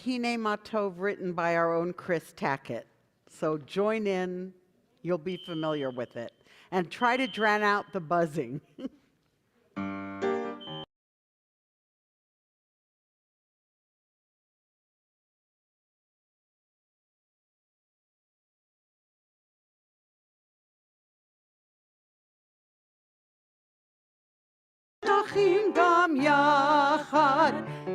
Hine Matov written by our own Chris Tackett. So join in, you'll be familiar with it. And try to drown out the buzzing. גם יחד,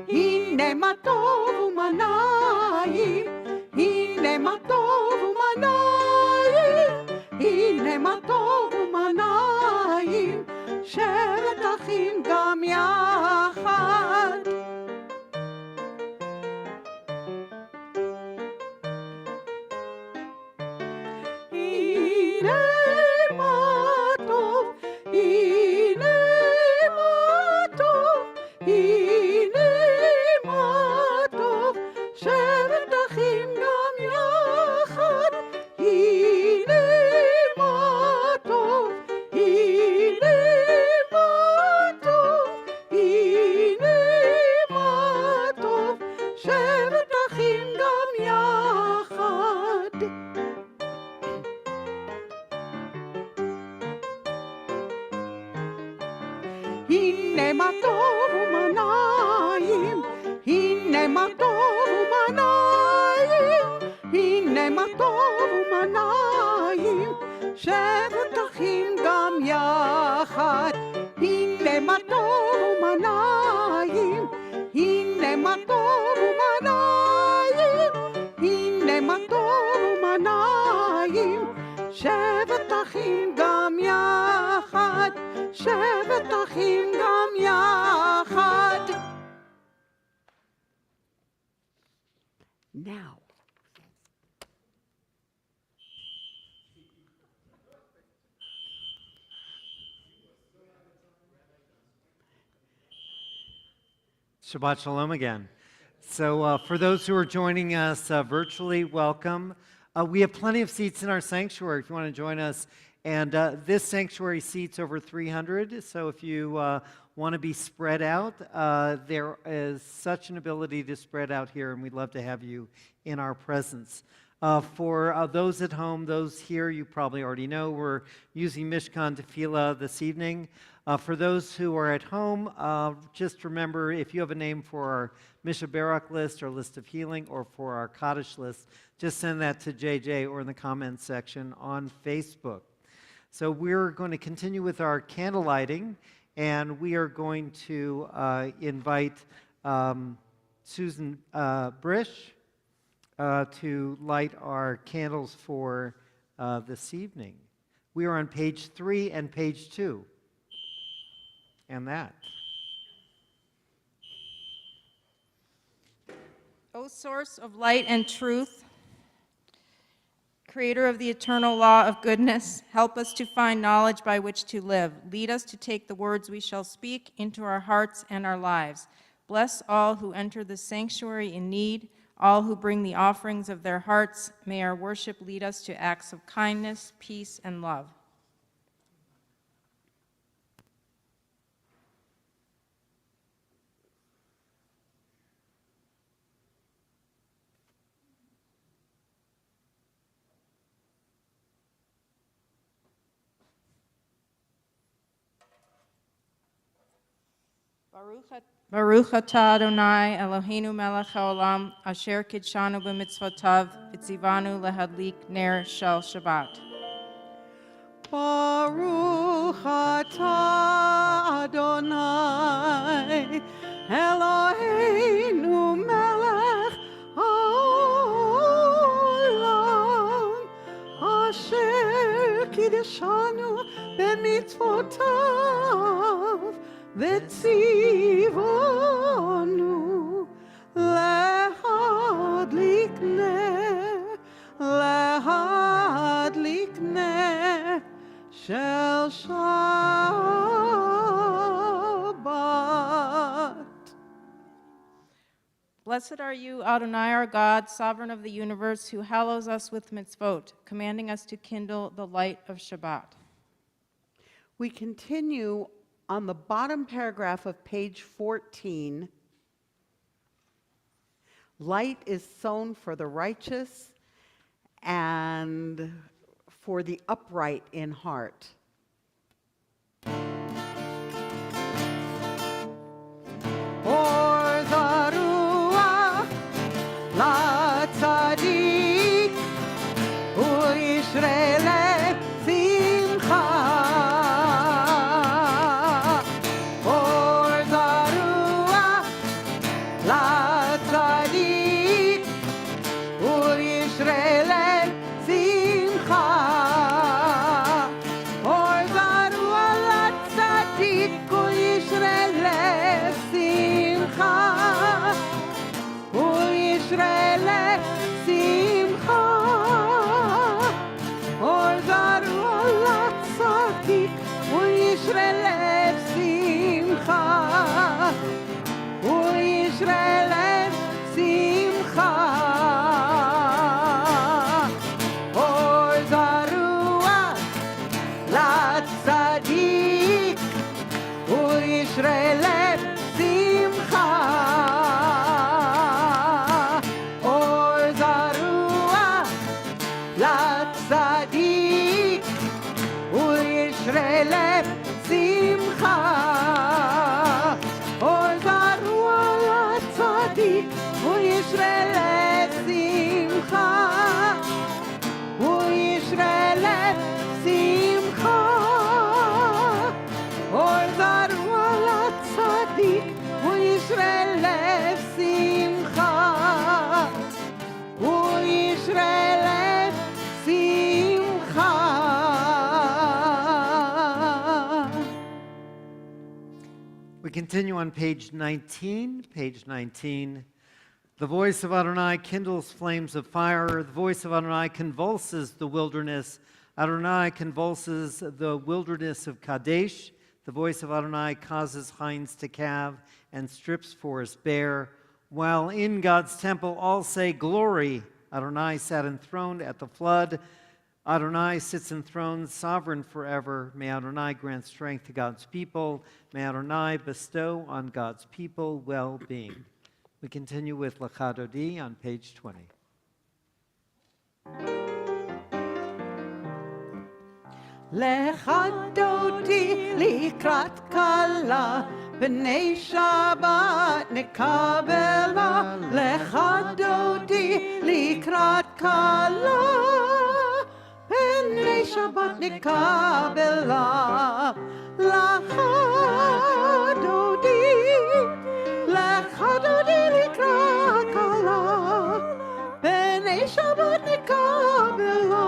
הנה מה טוב ומנעים, הנה מה טוב ומנעים, הנה מה טוב ומנעים, שבת אחים גם יחד. הנה מה טוב, הנה הנה מה טוב, שבת אחים גם יחד. הנה מה טוב, הנה מה טוב, הנה מה טוב, שבת אחים גם יחד. הנה מה טוב ומנעים, הנה מה טוב ומנעים, הנה מה טוב ומנעים, שבת אחים גם יחד. הנה מה טוב ומנעים, הנה מה טוב ומנעים, הנה מה טוב ומנעים, שבת אחים גם יחד, שבת אחים גם יחד. Now. Shabbat Shalom again. So for those who are joining us virtually, welcome. We have plenty of seats in our sanctuary if you want to join us. And this sanctuary seats over 300, so if you want to be spread out, there is such an ability to spread out here, and we'd love to have you in our presence. For those at home, those here, you probably already know, we're using Mishkan Tefillah this evening. For those who are at home, just remember, if you have a name for our Misha Barak list or list of healing, or for our Kaddish list, just send that to JJ or in the comments section on Facebook. So we're going to continue with our candle lighting, and we are going to invite Susan Brish to light our candles for this evening. We are on page 3 and page 2. And that. O source of light and truth, Creator of the eternal law of goodness, help us to find knowledge by which to live. Lead us to take the words we shall speak into our hearts and our lives. Bless all who enter the sanctuary in need, all who bring the offerings of their hearts. May our worship lead us to acts of kindness, peace, and love. Baruch atah Adonai Eloheinu melech haolam asher kidshanu b'mitzvotav v'tzivanu lehadlik ner shel Shabbat. Baruch atah Adonai Eloheinu melech haolam asher kidshanu b'mitzvotav v'tzivanu lehadlik ner shel Shabbat. Blessed are you, Adonai, our God, sovereign of the universe, who hallows us with mitzvot, commanding us to kindle the light of Shabbat. We continue on the bottom paragraph of page 14, Light is sown for the righteous and for the upright in heart. Or zarua la tzadik u'yishrele simcha. Or zarua la tzadik u'yishrele simcha. Or zarua la tzadik u'yishrele simcha. U'yishrele simcha. Or zarua la tzadik u'yishrele simcha. U'yishrele simcha. Or zarua la tzadik u'yishrele simcha. Or zarua la tzadik u'yishrele simcha. Or zarua la tzadik u'yishrele simcha. U'yishrele simcha. Or zarua la tzadik u'yishrele simcha. U'yishrele simcha. We continue on page 19. Page 19. The voice of Adonai kindles flames of fire. The voice of Adonai convulses the wilderness. Adonai convulses the wilderness of Kadesh. The voice of Adonai causes hinds to calve and strips forests bare. While in God's temple all say, Glory! Adonai sat enthroned at the flood. Adonai sits enthroned, sovereign forever. May Adonai grant strength to God's people. May Adonai bestow on God's people well-being. We continue with Lecha Dodi on page 20. Lecha Dodi likrat kala, b'nei Shabbat nekabela. Lecha Dodi likrat kala, b'nei Shabbat nekabela. Lecha Dodi likrat kala, b'nei Shabbat nekabela.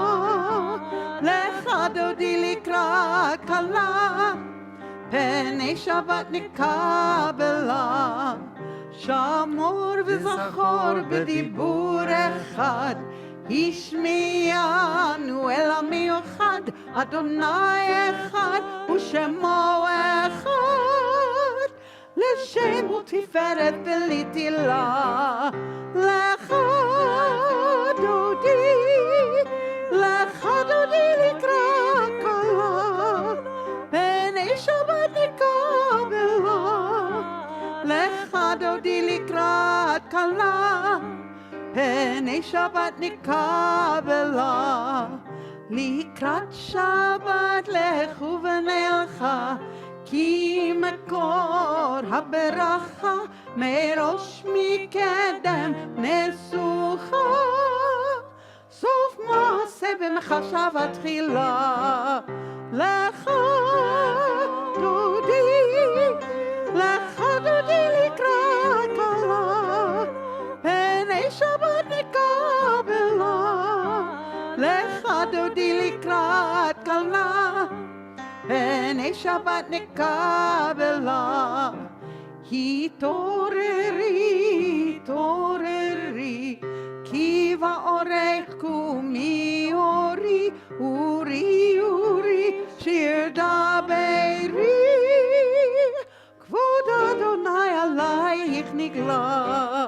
Lecha Dodi likrat kala, b'nei Shabbat nekabela. Shamor v'zachor b'dibur echad, השמיענו אל המיוחד, אדוני אחד ושמו אחד, לשם ותפארת ולתהילה. לך דודי לקרא כלה, בני שבת נקבלה. לך דודי לקראת כלה, בני שבת נקבלה. לקראת שבת לכו ונלכה, כי מקור הברכה מראש מקדם נסוכה. סוף מעשה במחשבה תחילה. לך דודי לקראת כלה, בני שבת נקבלה. לך דודי לקראת כלה, בני שבת נקבלה. התעוררי, התעוררי, כי באורך קומי אורי, אורי, אורי, שיר דברי. כבוד אדוני עלייך נגלה.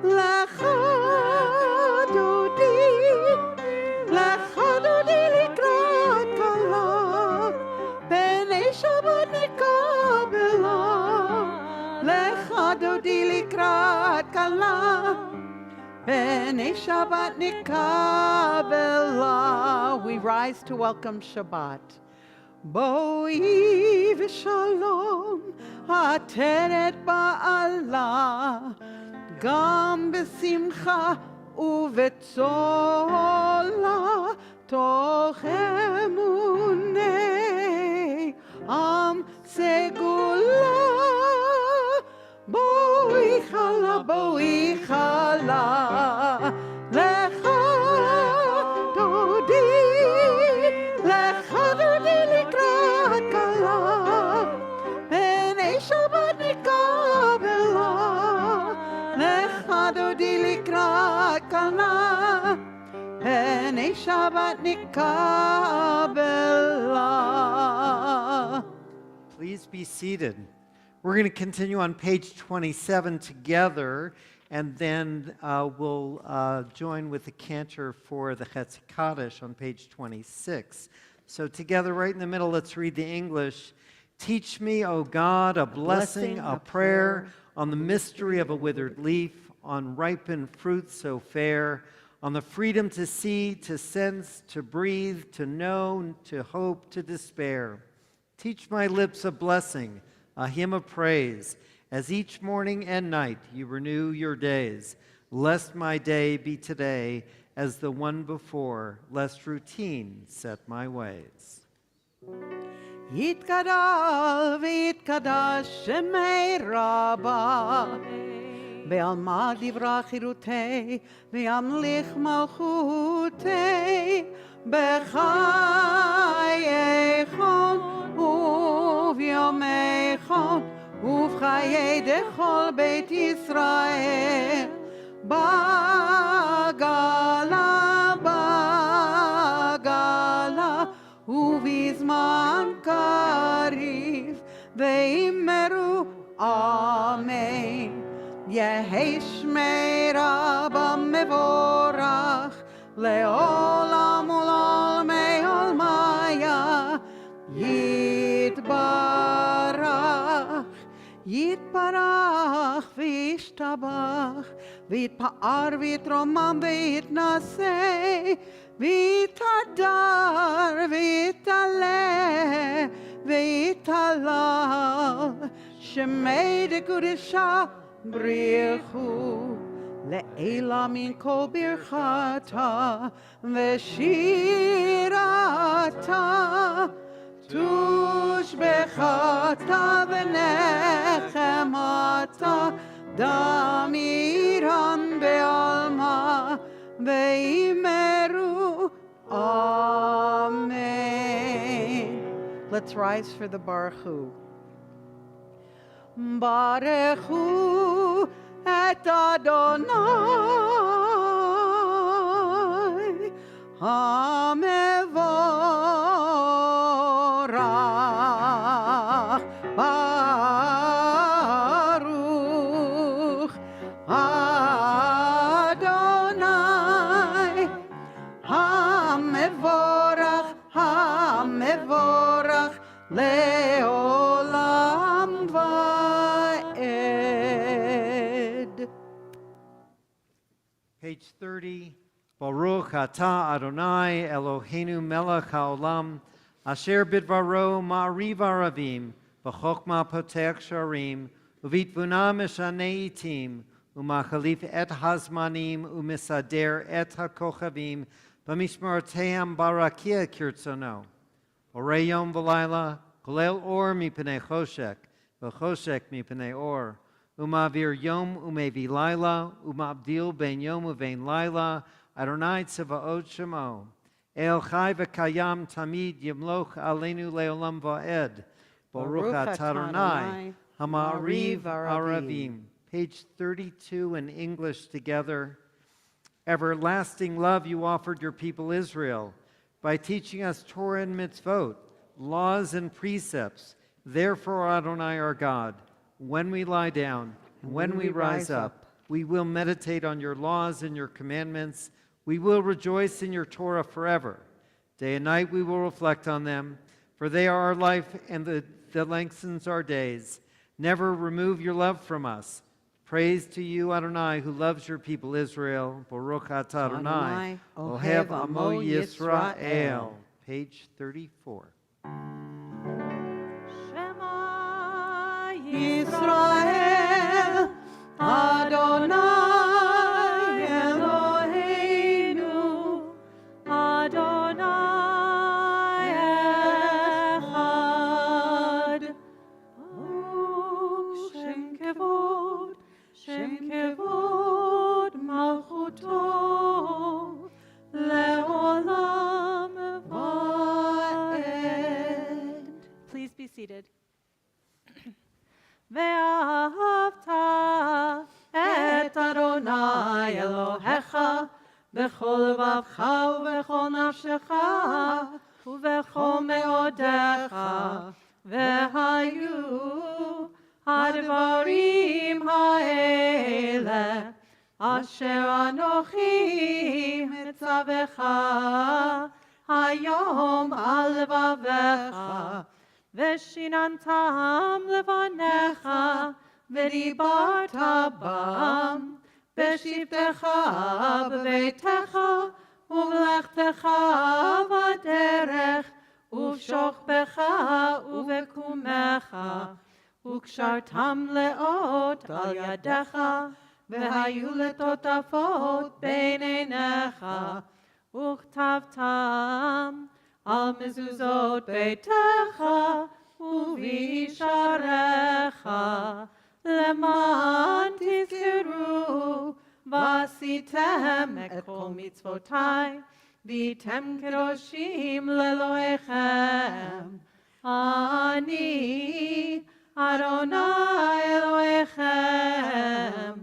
לך דודי לקראת כלה, בני שבת נקבלה. לך דודי לקראת כלה, B'nei Shabbat nikabela. We rise to welcome Shabbat. Boi v'shalom, ateret ba'ala, gam b'simcha u'v'tzola, toch emunei am segula. Boi chala, lecha dodi, lecha dodi likrat kala, b'nei Shabbat nikabela, lecha dodi likrat kala, b'nei Shabbat nikabela. Please be seated. We're going to continue on page 27 together, and then we'll join with the cantor for the Chetz Kaddish on page 26. So together, right in the middle, let's read the English. Teach me, O God, a blessing, a prayer, on the mystery of a withered leaf, on ripened fruit so fair, on the freedom to see, to sense, to breathe, to know, to hope, to despair. Teach my lips a blessing, a hymn of praise, as each morning and night you renew your days. Lest my day be today as the one before, lest routine set my ways. Yitgadal v'yitkadash shemei Rabbah, Be'alma divra chirutei, Ve'yamlich malchutei, B'chayeichon u'v'yomeichon, ובחיי דכל בית ישראל, בגלה, בגלה, ובזמן קריב, ואמרו אמן. יהי שמי רבא מבורך, לעולם ולעולמי עולמיה, יתברך. יתברך וישתבח, ויתפאר ויתרומם ויתנשא, ויתהדר ויתעלה ויתהלל, שמי דקודשה בריחו, לעילה מן כל ברכתה ושירתה. תושבחתה ונחמתה, דמירן בעלמה, ואמרו Amen. Let's rise for the Baruch Hu. Baruch Hu et Adonai, HaMevorach, Baruch Adonai, HaMevorach, HaMevorach, Leolam Va'ed. Page 30. Baruch atah Adonai Eloheinu melech haolam, asher bidvaro ma'ariv aravim, v'chokma potech sharim, uvitvuna mishanei itim, umachalif et hazmanim, umisader et hakochavim, v'mishmarteam barakia kirtzono. Orei yom v'layla, kolel or mipnei choshek, v'choshek mipnei or, umavir yom umevi layla, umabdil ben yom uvein layla, Adonai Tzevaot Shemo, El Chai v'Kayam Tamid Yimloch Aleinu Leolam Va'ed, Baruch atah Adonai, Hama'ariv Aravim. Page 32 in English together. Everlasting love you offered your people Israel by teaching us Torah and mitzvot, laws and precepts. Therefore, Adonai our God, when we lie down, when we rise up, we will meditate on your laws and your commandments. We will rejoice in your Torah forever. Day and night we will reflect on them, for they are our life and that lengthens our days. Never remove your love from us. Praise to you, Adonai, who loves your people Israel. Baruch atah Adonai, ohev amo Yisrael. Page 34. Shema Yisrael, Adonai Eloheinu, Adonai Echad. Baruch Shem Kevod Malchuto, Leolam Va'ed. Please be seated. Ve'ahavta et Adonai Elohecha b'chol levavcha u'b'chol nafshecha u'b'chol me'odecha ve'hayu hadvarim ha'ele asher anochi mitzavecha hayom al levavecha ושיננתם לבניך, ודיברת בם, בשבתך בביתך, ובלכתך בדרך, ובשוכבך ובקומך, וקשרתם לאות על ידך, והיו לטוטפות בין עיניך, וכתבתם על מזוזות ביתך ובישעריך, למען תזכרו ועשיתם את כל מצוותי, והייתם קדושים לאלוהיכם. אני אדוני אלוהיכם,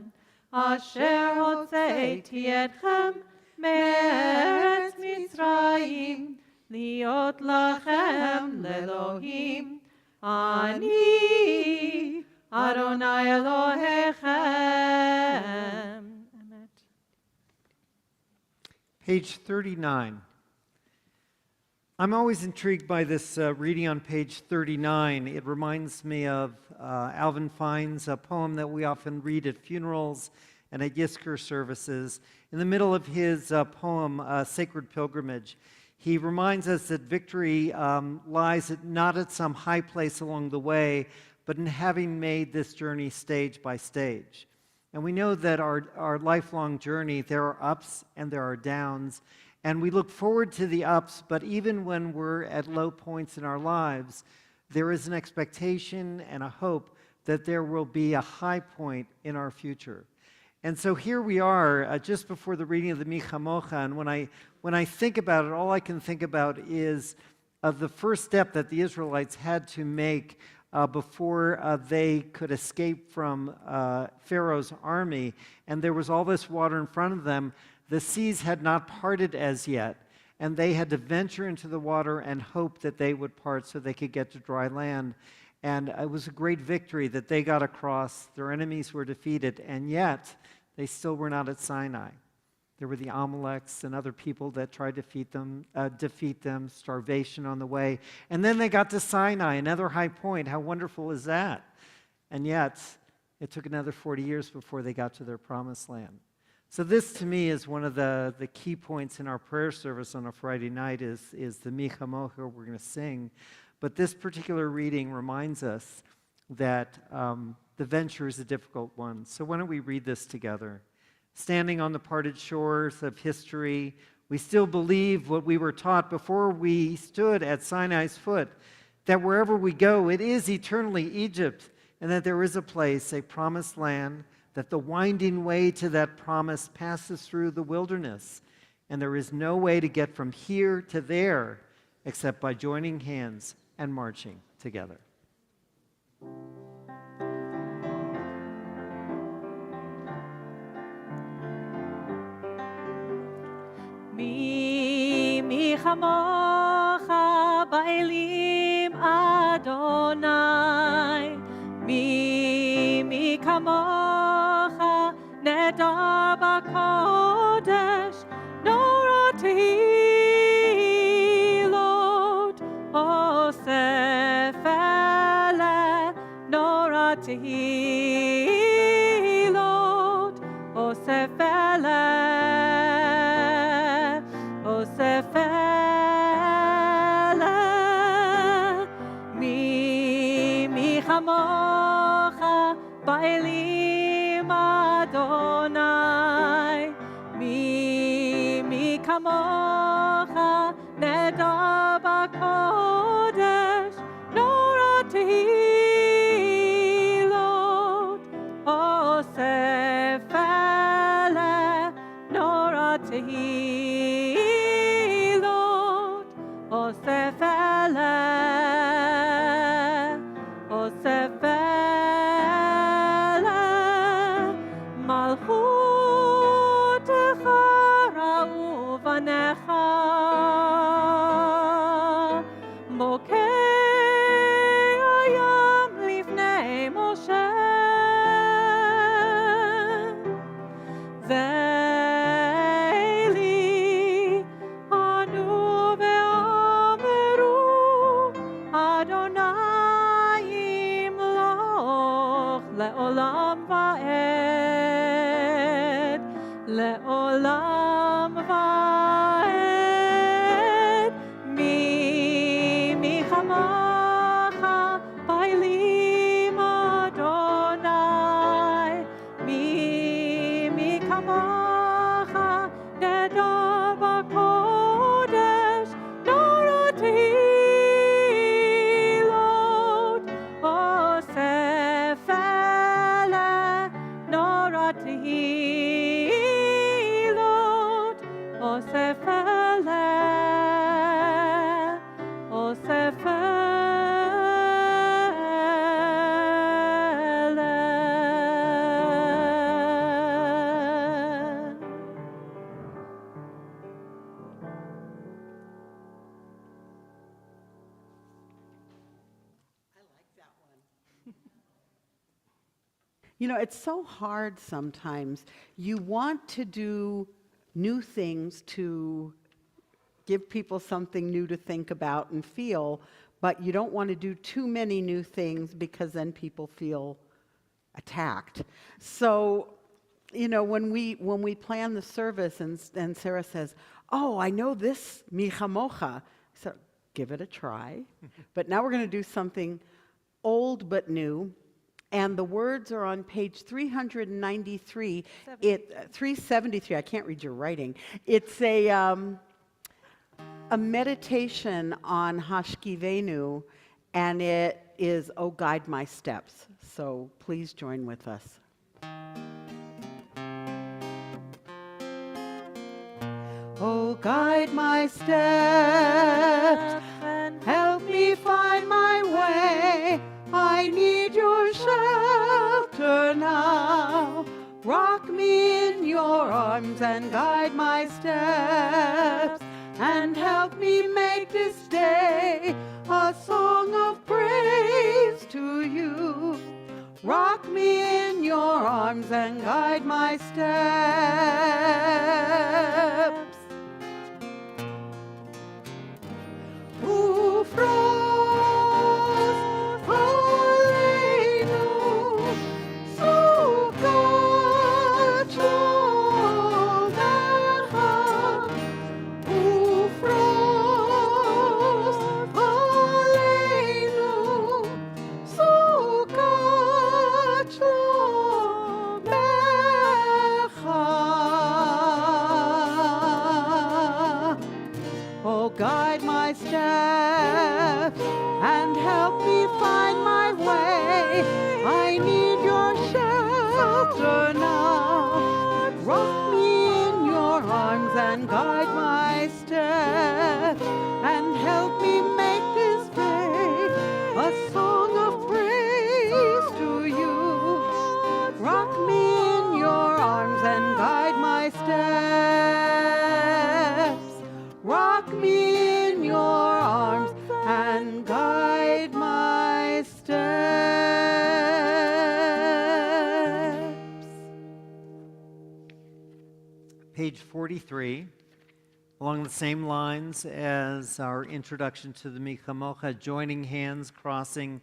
אשר הוצאתי אתכם מארץ מצרים, להיות לכם לאלוהים. אני אדוני אלוהיכם. אמת. Page 39. I'm always intrigued by this reading on page 39. It reminds me of Alvin Fine's poem that we often read at funerals and at Yizkor services. In the middle of his poem, Sacred Pilgrimage, he reminds us that victory lies not at some high place along the way, but in having made this journey stage by stage. And we know that our lifelong journey, there are ups and there are downs, and we look forward to the ups, but even when we're at low points in our lives, there is an expectation and a hope that there will be a high point in our future. And so here we are, just before the reading of the Mi Chamocha, and when I think about it, all I can think about is the first step that the Israelites had to make before they could escape from Pharaoh's army, and there was all this water in front of them. The seas had not parted as yet, and they had to venture into the water and hope that they would part so they could get to dry land. And it was a great victory that they got across. Their enemies were defeated, and yet they still were not at Sinai. There were the Amaleks and other people that tried to defeat them, starvation on the way. And then they got to Sinai, another high point. How wonderful is that? And yet, it took another 40 years before they got to their promised land. So this, to me, is one of the key points in our prayer service on a Friday night is the Mi Chamocha we're going to sing. But this particular reading reminds us that the venture is a difficult one. So why don't we read this together? Standing on the parted shores of history, we still believe what we were taught before we stood at Sinai's foot, that wherever we go, it is eternally Egypt, and that there is a place, a promised land, that the winding way to that promise passes through the wilderness, and there is no way to get from here to there except by joining hands and marching together. מי כמוך באלים אדוני, מי כמוך נדר בקודש, נורא תהילות אוסף אלה, נורא תהילות kamocha ba'elim Adonai. Mi kamocha nedar b'kodesh, nora tehilot, osef eleh, nora tehilot, osef eleh, osef eleh, malchutecha ra'u vanecha, mokei hayam lifnei Moshe. Ve'eli anu ve'ameru Adonai yimloch le'olam va'ed, le'olam va'ed. Mi chamacha ba'elim Adonai. Mi kamacha nedar b'kodesh, nora tehilot, osef eleh, nora tehilot, osef eleh, osef eleh. You know, it's so hard sometimes. You want to do new things to give people something new to think about and feel, but you don't want to do too many new things because then people feel attacked. So, you know, when we plan the service and Sarah says, "Oh, I know this michamocha," so give it a try. But now we're going to do something old but new. And the words are on page 393. 373. I can't read your writing. It's a meditation on Hashkivenu, and it is "Oh, Guide My Steps." So please join with us. Oh, guide my steps and help me find my way. I need your shelter now. Rock me in your arms and guide my steps, and help me make this day a song of praise to you. Rock me in your arms and guide my steps. Ufros aleinu sukat shomecha. Ufros aleinu sukat shomecha. Oh, guide my steps and help me find my way. I need your shelter now. Rock me in your arms and guide my steps, and help me make this day a song of praise to you. Rock me in your arms and guide my steps. Rock me in your arms and guide my steps. Page 43, along the same lines as our introduction to the Michamocha, joining hands, crossing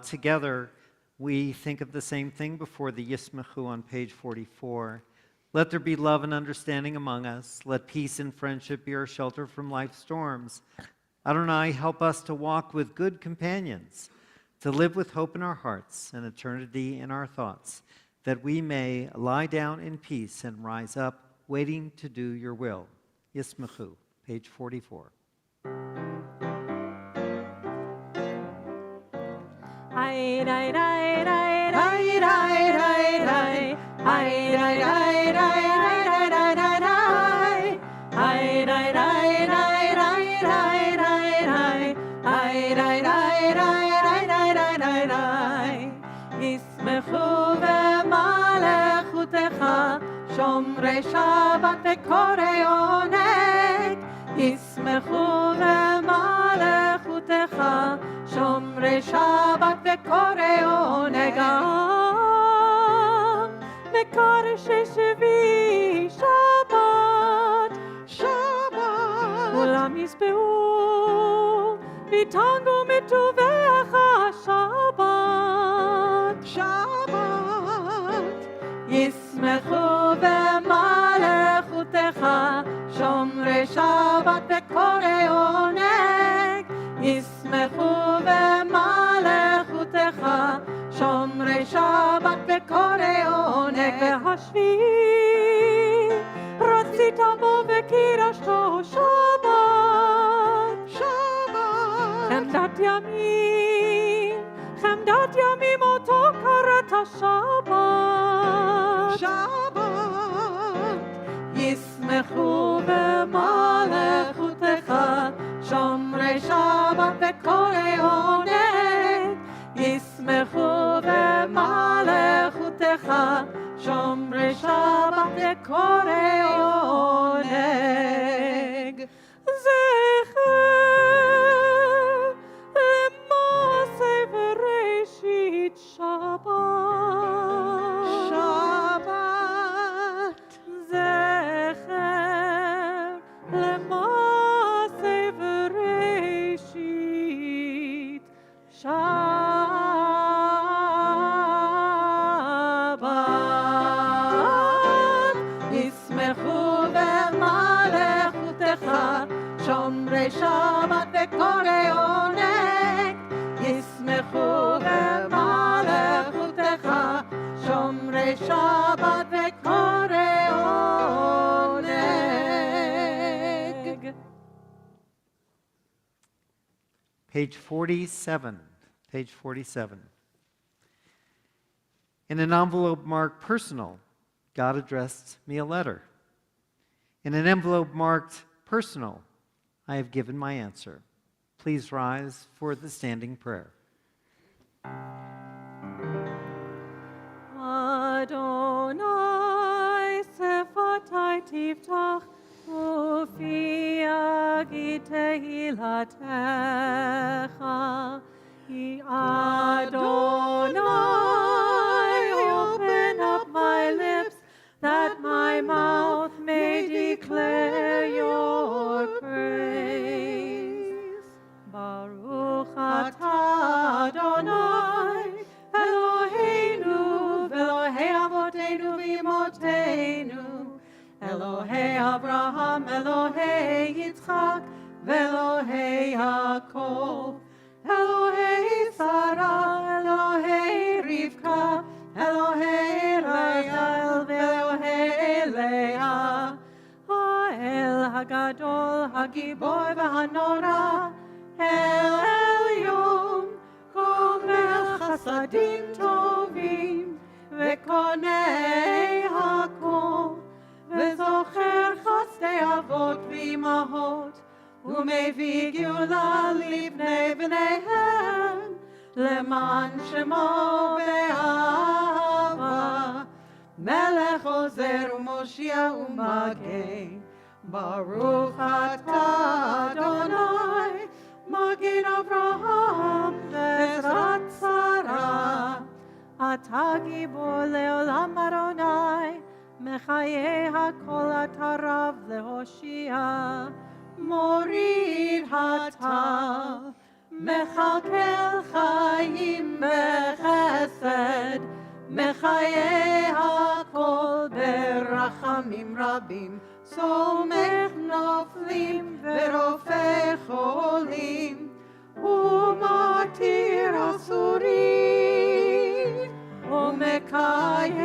together, we think of the same thing before the Yismachu on page 44. Let there be love and understanding among us. Let peace and friendship be our shelter from life's storms. Adonai, help us to walk with good companions, to live with hope in our hearts and eternity in our thoughts, that we may lie down in peace and rise up, waiting to do your will. Yismechu, page 44. ישמחו במלכותך שומרי שבת וקוראי עונג ישמחו במלכותך שומרי שבת וקוראי עונג מקדשי שביעי שבת כולם ישבעו ויתענגו מטובך שבת ישמחו במלכותך שומרי שבת וקוראי עונג ישמחו במלכותך שומרי שבת וקוראי עונג והשביעי רצית בו וקידשתו שבת חמדת ימים אותו קראת שבת ישמחו במלכותך שומרי שבת וקוראי עונג ישמחו במלכותך שומרי שבת וקוראי עונג זכר למעשה בראשית שבת זכר למעשה בראשית שבת ישמחו במלכותך שומרי שבת וקוראי עונג ישמחו במלכותך שומרי שבת וקוראי עונג. Page 47. Page 47. In an envelope marked personal, God addressed me a letter. In an envelope marked personal, I have given my answer. Please rise for the standing prayer. Adonai sefatai tiftach ufi agid tehilatecha Adonai open up my lips that my mouth may declare your praise. Baruch atah Adonai Eloheinu v'Elohei avoteinu v'imotenu Elohei Abraham, Elohei Yitzchak v'Elohei Yaakov Elohei Sarah, Elohei Rivka Elohei Rachel v'Elohei Leah Ha'el Hagadol, Hagibor v'Hanora El Elyon Gomel Chasadim Tovim V'Konei Hakol V'Zocher Chasdei Avot v'Imahot U'mevii Geula Livnei B'neihem Leman Shemo Be'ahava Melech Ozer U'Moshia U'Magen Baruch atah Adonai Magen Avraham Ve'ezrat Sarah Atah Gibor Le'olam Adonai Mechaye HaKol Atah Rav Le'Hoshia Morid Hatah Mechalkel Chaim Bechesed Mechaye HaKol Berachamim Rabim Somech Noflim Verofeh Cholim ומתיר אסורים, ומקיים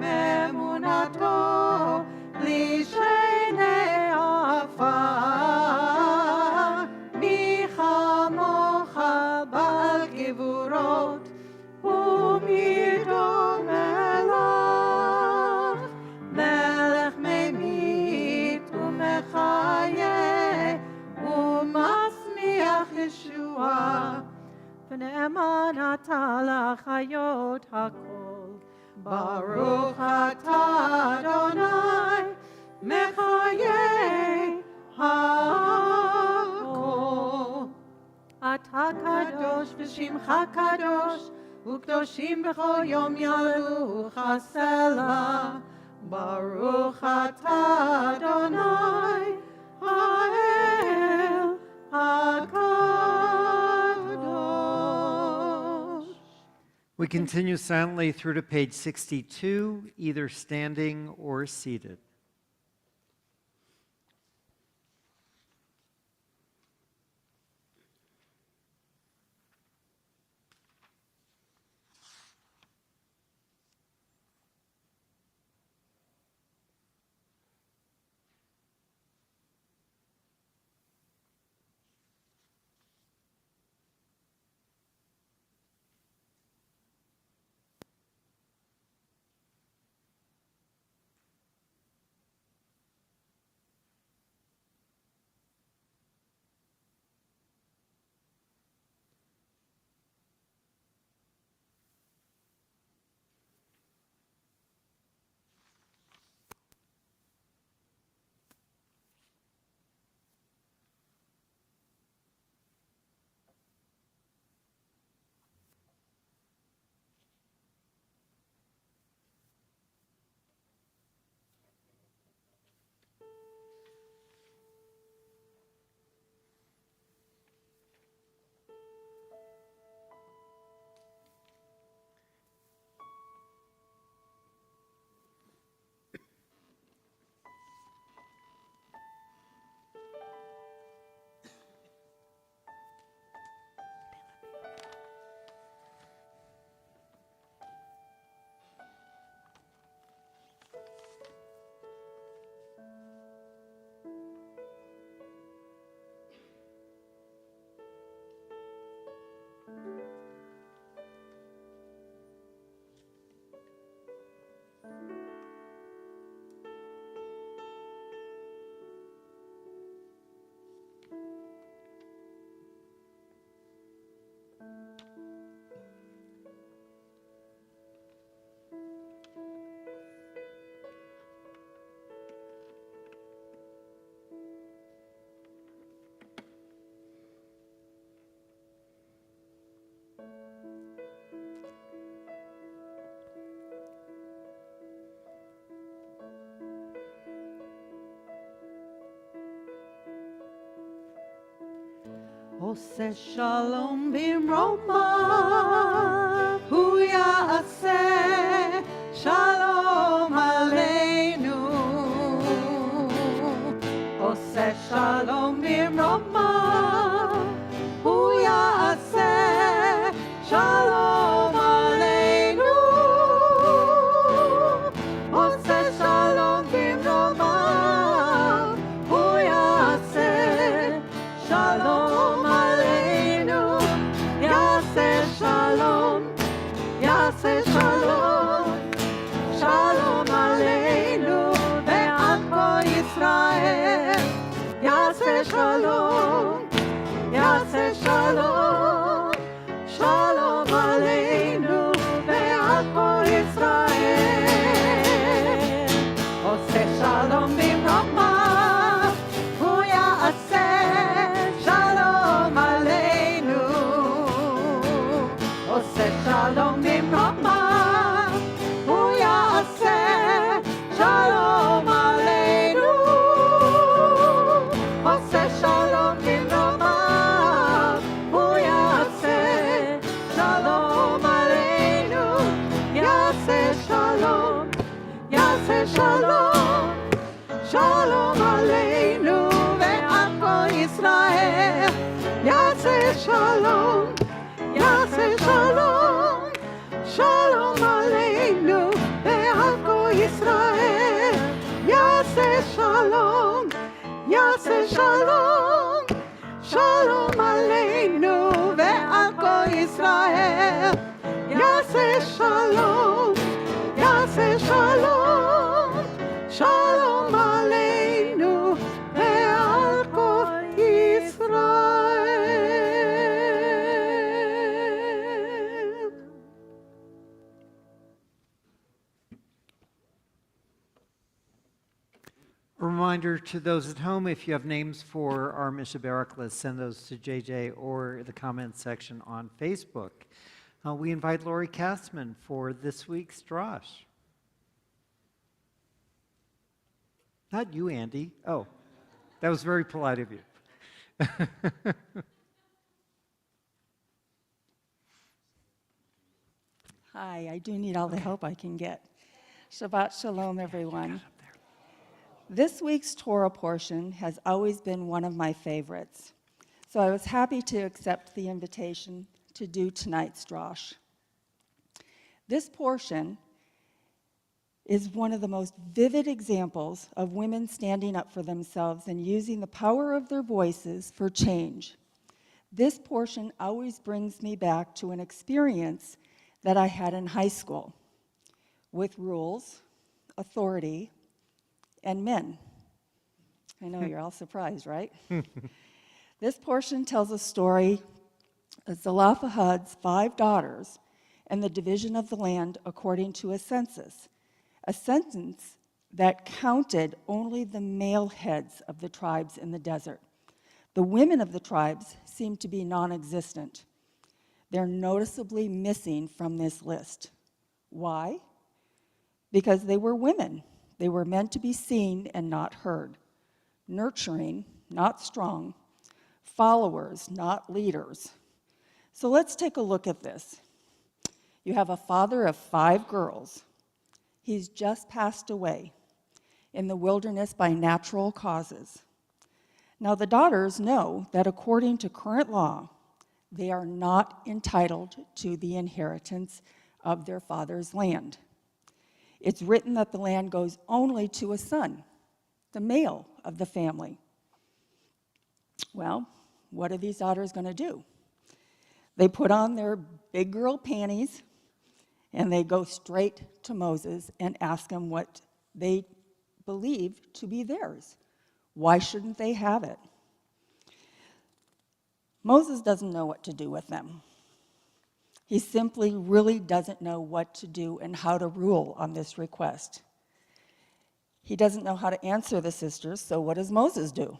אמונתו לשני עפר. מי כמוך בעל גבורות, ומי דומה לך, מלך ממית ומחיה ומצמיח ישועה. ונאמן אתה לחיות הכל, ברוך אתה אדוני מחיי הכל. אתה קדוש ושמך קדוש, וקדושים בכל יום יעלוך סלע. ברוך אתה אדוני האל הקדוש. We continue silently through to page 62, either standing or seated. עושה שלום במרומיו, הוא יעשה שלום עלינו. עושה שלום במרומיו, הוא יעשה שלום עלינו. עושה שלום במרומיו, הוא יעשה שלום עלינו. יעשה שלום, יעשה שלום, שלום עלינו ועל כל ישראל. יעשה שלום, יעשה שלום, שלום עלינו ועל כל ישראל. עושה שלום במרומיו, הוא יעשה שלום עלינו. עושה שלום במרומיו, הוא יעשה שלום עלינו. עושה שלום במרומיו, הוא יעשה שלום שלום, שלום עלינו ועל כל ישראל. יעשה שלום, יעשה שלום, שלום עלינו ועל כל ישראל. A reminder to those at home, if you have names for our Mishabarak list, send those to JJ or the comments section on Facebook. We invite Lori Kastman for this week's Drosh. Not you, Andy. Oh, that was very polite of you. Hi, I do need all the help I can get. Shabbat Shalom, everyone. This week's Torah portion has always been one of my favorites, so I was happy to accept the invitation to do tonight's Drosh. This portion is one of the most vivid examples of women standing up for themselves and using the power of their voices for change. This portion always brings me back to an experience that I had in high school with rules, authority, and men. I know you're all surprised, right? This portion tells a story of Zelophehad's 5 daughters and the division of the land according to a census that counted only the male heads of the tribes in the desert. The women of the tribes seem to be non-existent. They're noticeably missing from this list. Why? Because they were women. They were meant to be seen and not heard. Nurturing, not strong. Followers, not leaders. So let's take a look at this. You have a father of 5 girls. He's just passed away in the wilderness by natural causes. Now the daughters know that according to current law, they are not entitled to the inheritance of their father's land. It's written that the land goes only to a son, the male of the family. Well, what are these daughters going to do? They put on their big girl panties and they go straight to Moses and ask him what they believe to be theirs. Why shouldn't they have it? Moses doesn't know what to do with them. He simply really doesn't know what to do and how to rule on this request. He doesn't know how to answer the sisters, so what does Moses do?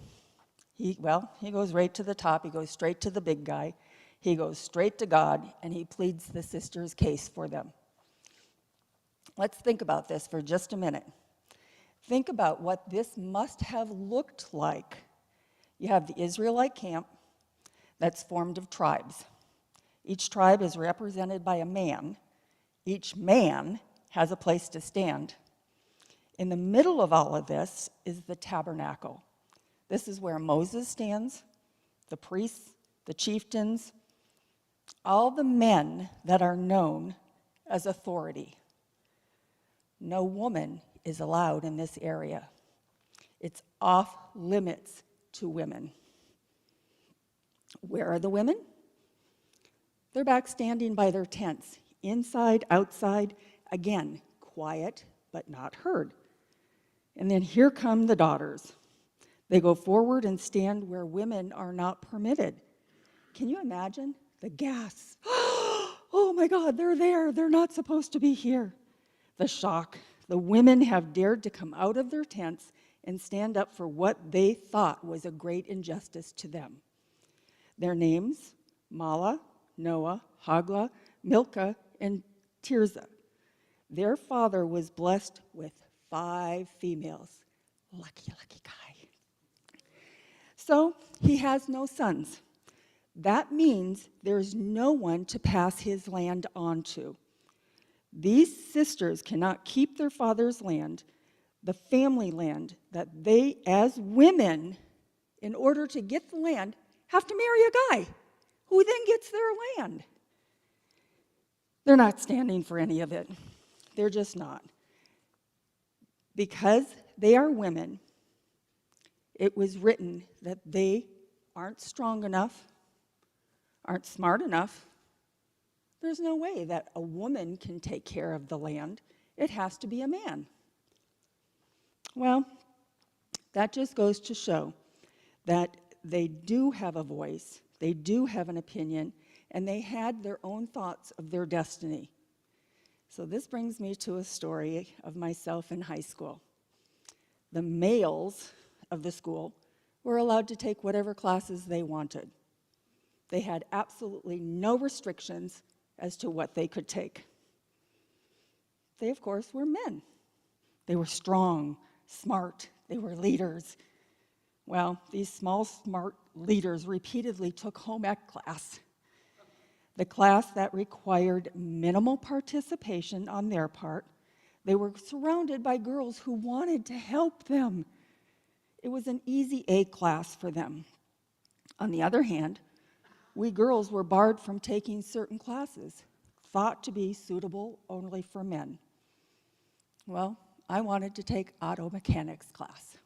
He goes right to the top. He goes straight to the big guy. He goes straight to God, and he pleads the sisters' case for them. Let's think about this for just a minute. Think about what this must have looked like. You have the Israelite camp that's formed of tribes. Each tribe is represented by a man. Each man has a place to stand. In the middle of all of this is the tabernacle. This is where Moses stands, the priests, the chieftains, all the men that are known as authority. No woman is allowed in this area. It's off limits to women. Where are the women? They're back standing by their tents, inside, outside, again, quiet but not heard. And then here come the daughters. They go forward and stand where women are not permitted. Can you imagine the gasp? Oh my God, they're there. They're not supposed to be here. The shock. The women have dared to come out of their tents and stand up for what they thought was a great injustice to them. Their names, Mala, Noah, Hagla, Milcah, and Tirzah. Their father was blessed with 5 females. Lucky, lucky guy. So he has no sons. That means there's no one to pass his land on to. These sisters cannot keep their father's land, the family land that they, as women, in order to get the land, have to marry a guy who then gets their land. They're not standing for any of it. They're just not. Because they are women, it was written that they aren't strong enough, aren't smart enough. There's no way that a woman can take care of the land. It has to be a man. Well, that just goes to show that they do have a voice, they do have an opinion, and they had their own thoughts of their destiny. So this brings me to a story of myself in high school. The males of the school were allowed to take whatever classes they wanted. They had absolutely no restrictions as to what they could take. They, of course, were men. They were strong, smart, they were leaders. Well, these small, smart leaders repeatedly took home ec class, the class that required minimal participation on their part. They were surrounded by girls who wanted to help them. It was an easy A class for them. On the other hand, we girls were barred from taking certain classes, thought to be suitable only for men. Well, I wanted to take auto mechanics class,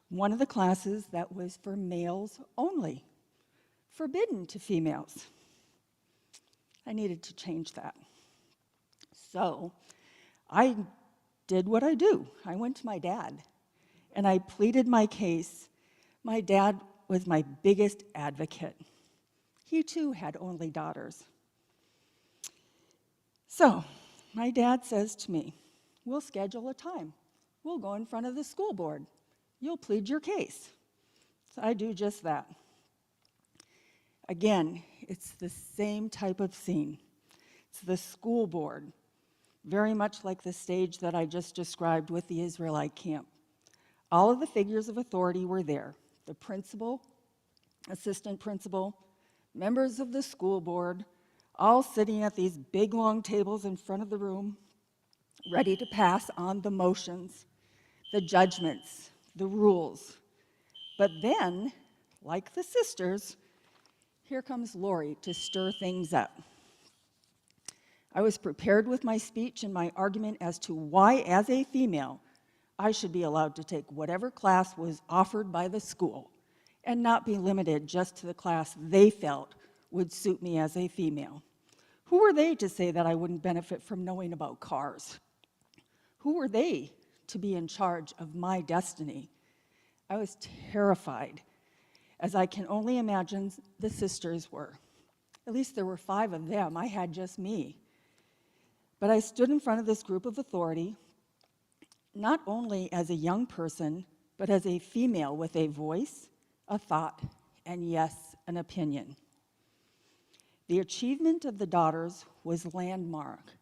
one of the classes that was for males only, forbidden to females. I needed to change that. So I did what I do. I went to my dad, and I pleaded my case. My dad was my biggest advocate. He too had only daughters. So my dad says to me, "We'll schedule a time. We'll go in front of the school board. You'll plead your case." So I do just that. Again, it's the same type of scene. It's the school board, very much like the stage that I just described with the Israelite camp. All of the figures of authority were there: the principal, assistant principal, members of the school board, all sitting at these big long tables in front of the room, ready to pass on the motions, the judgments, the rules. But then, like the sisters, here comes Lori to stir things up. I was prepared with my speech and my argument as to why, as a female, I should be allowed to take whatever class was offered by the school and not be limited just to the class they felt would suit me as a female. Who were they to say that I wouldn't benefit from knowing about cars? Who were they to be in charge of my destiny? I was terrified, as I can only imagine the sisters were. At least there were 5 of them. I had just me. But I stood in front of this group of authority, not only as a young person, but as a female with a voice, a thought, and yes, an opinion. The achievement of the daughters was landmark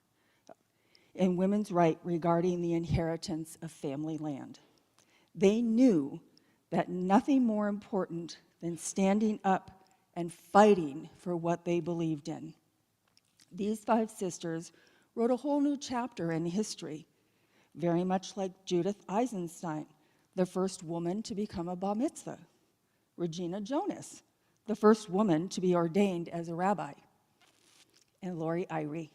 in women's right regarding the inheritance of family land. They knew that nothing more important than standing up and fighting for what they believed in. These 5 sisters wrote a whole new chapter in history, very much like Judith Eisenstein, the first woman to become a bar mitzvah, Regina Jonas, the first woman to be ordained as a rabbi, and Lori Irie,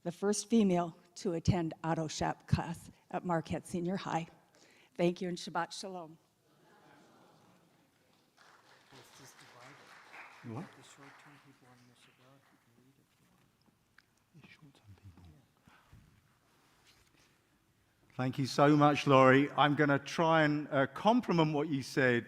the first female to attend auto shop class at Marquette Senior High. Thank you, and Shabbat Shalom. What? Thank you so much, Laurie. I'm going to try and compliment what you said.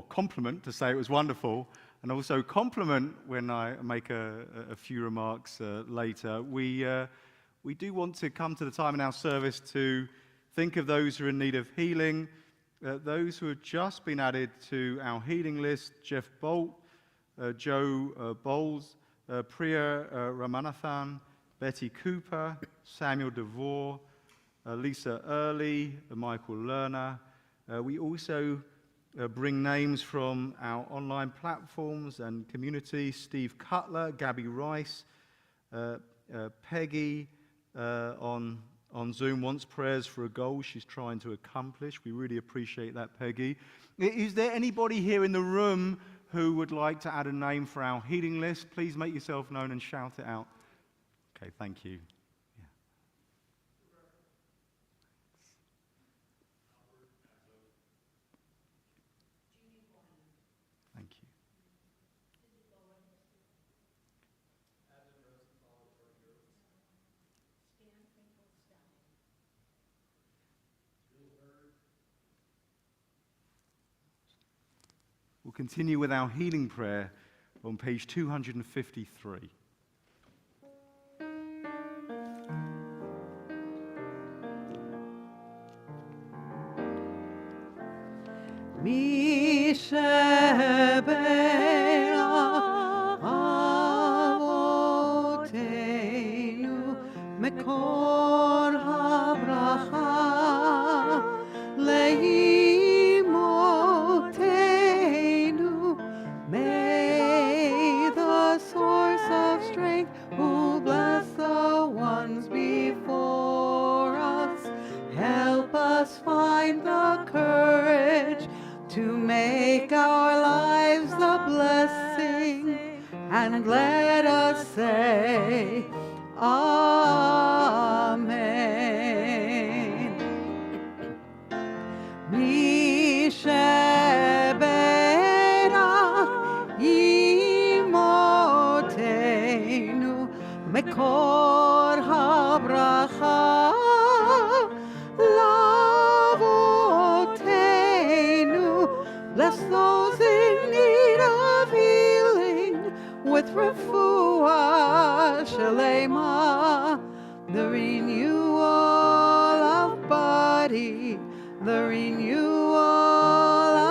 Compliment to say it was wonderful, and also compliment when I make a few remarks later. We do want to come to the time in our service to think of those who are in need of healing, those who have just been added to our healing list: Jeff Bolt, Joe Bowles, Priya Ramanathan, Betty Cooper, Samuel DeVore, Lisa Early, Michael Lerner. We also bring names from our online platforms and community: Steve Cutler, Gabby Rice, Peggy on Zoom wants prayers for a goal she's trying to accomplish. We really appreciate that, Peggy. Is there anybody here in the room who would like to add a name for our healing list? Please make yourself known and shout it out. Okay, thank you. continue with our healing prayer on page 253. מי שבירך אבותינו מקור הברכה לאמותינו. May the source of strength who bless the ones before us help us find the courage to make our lives a blessing, and let us say, Amen. מי שברך אמותינו מקור הברכה לאבותינו. Bless those in need of healing with refuah shalema, the renewal of body, the renewal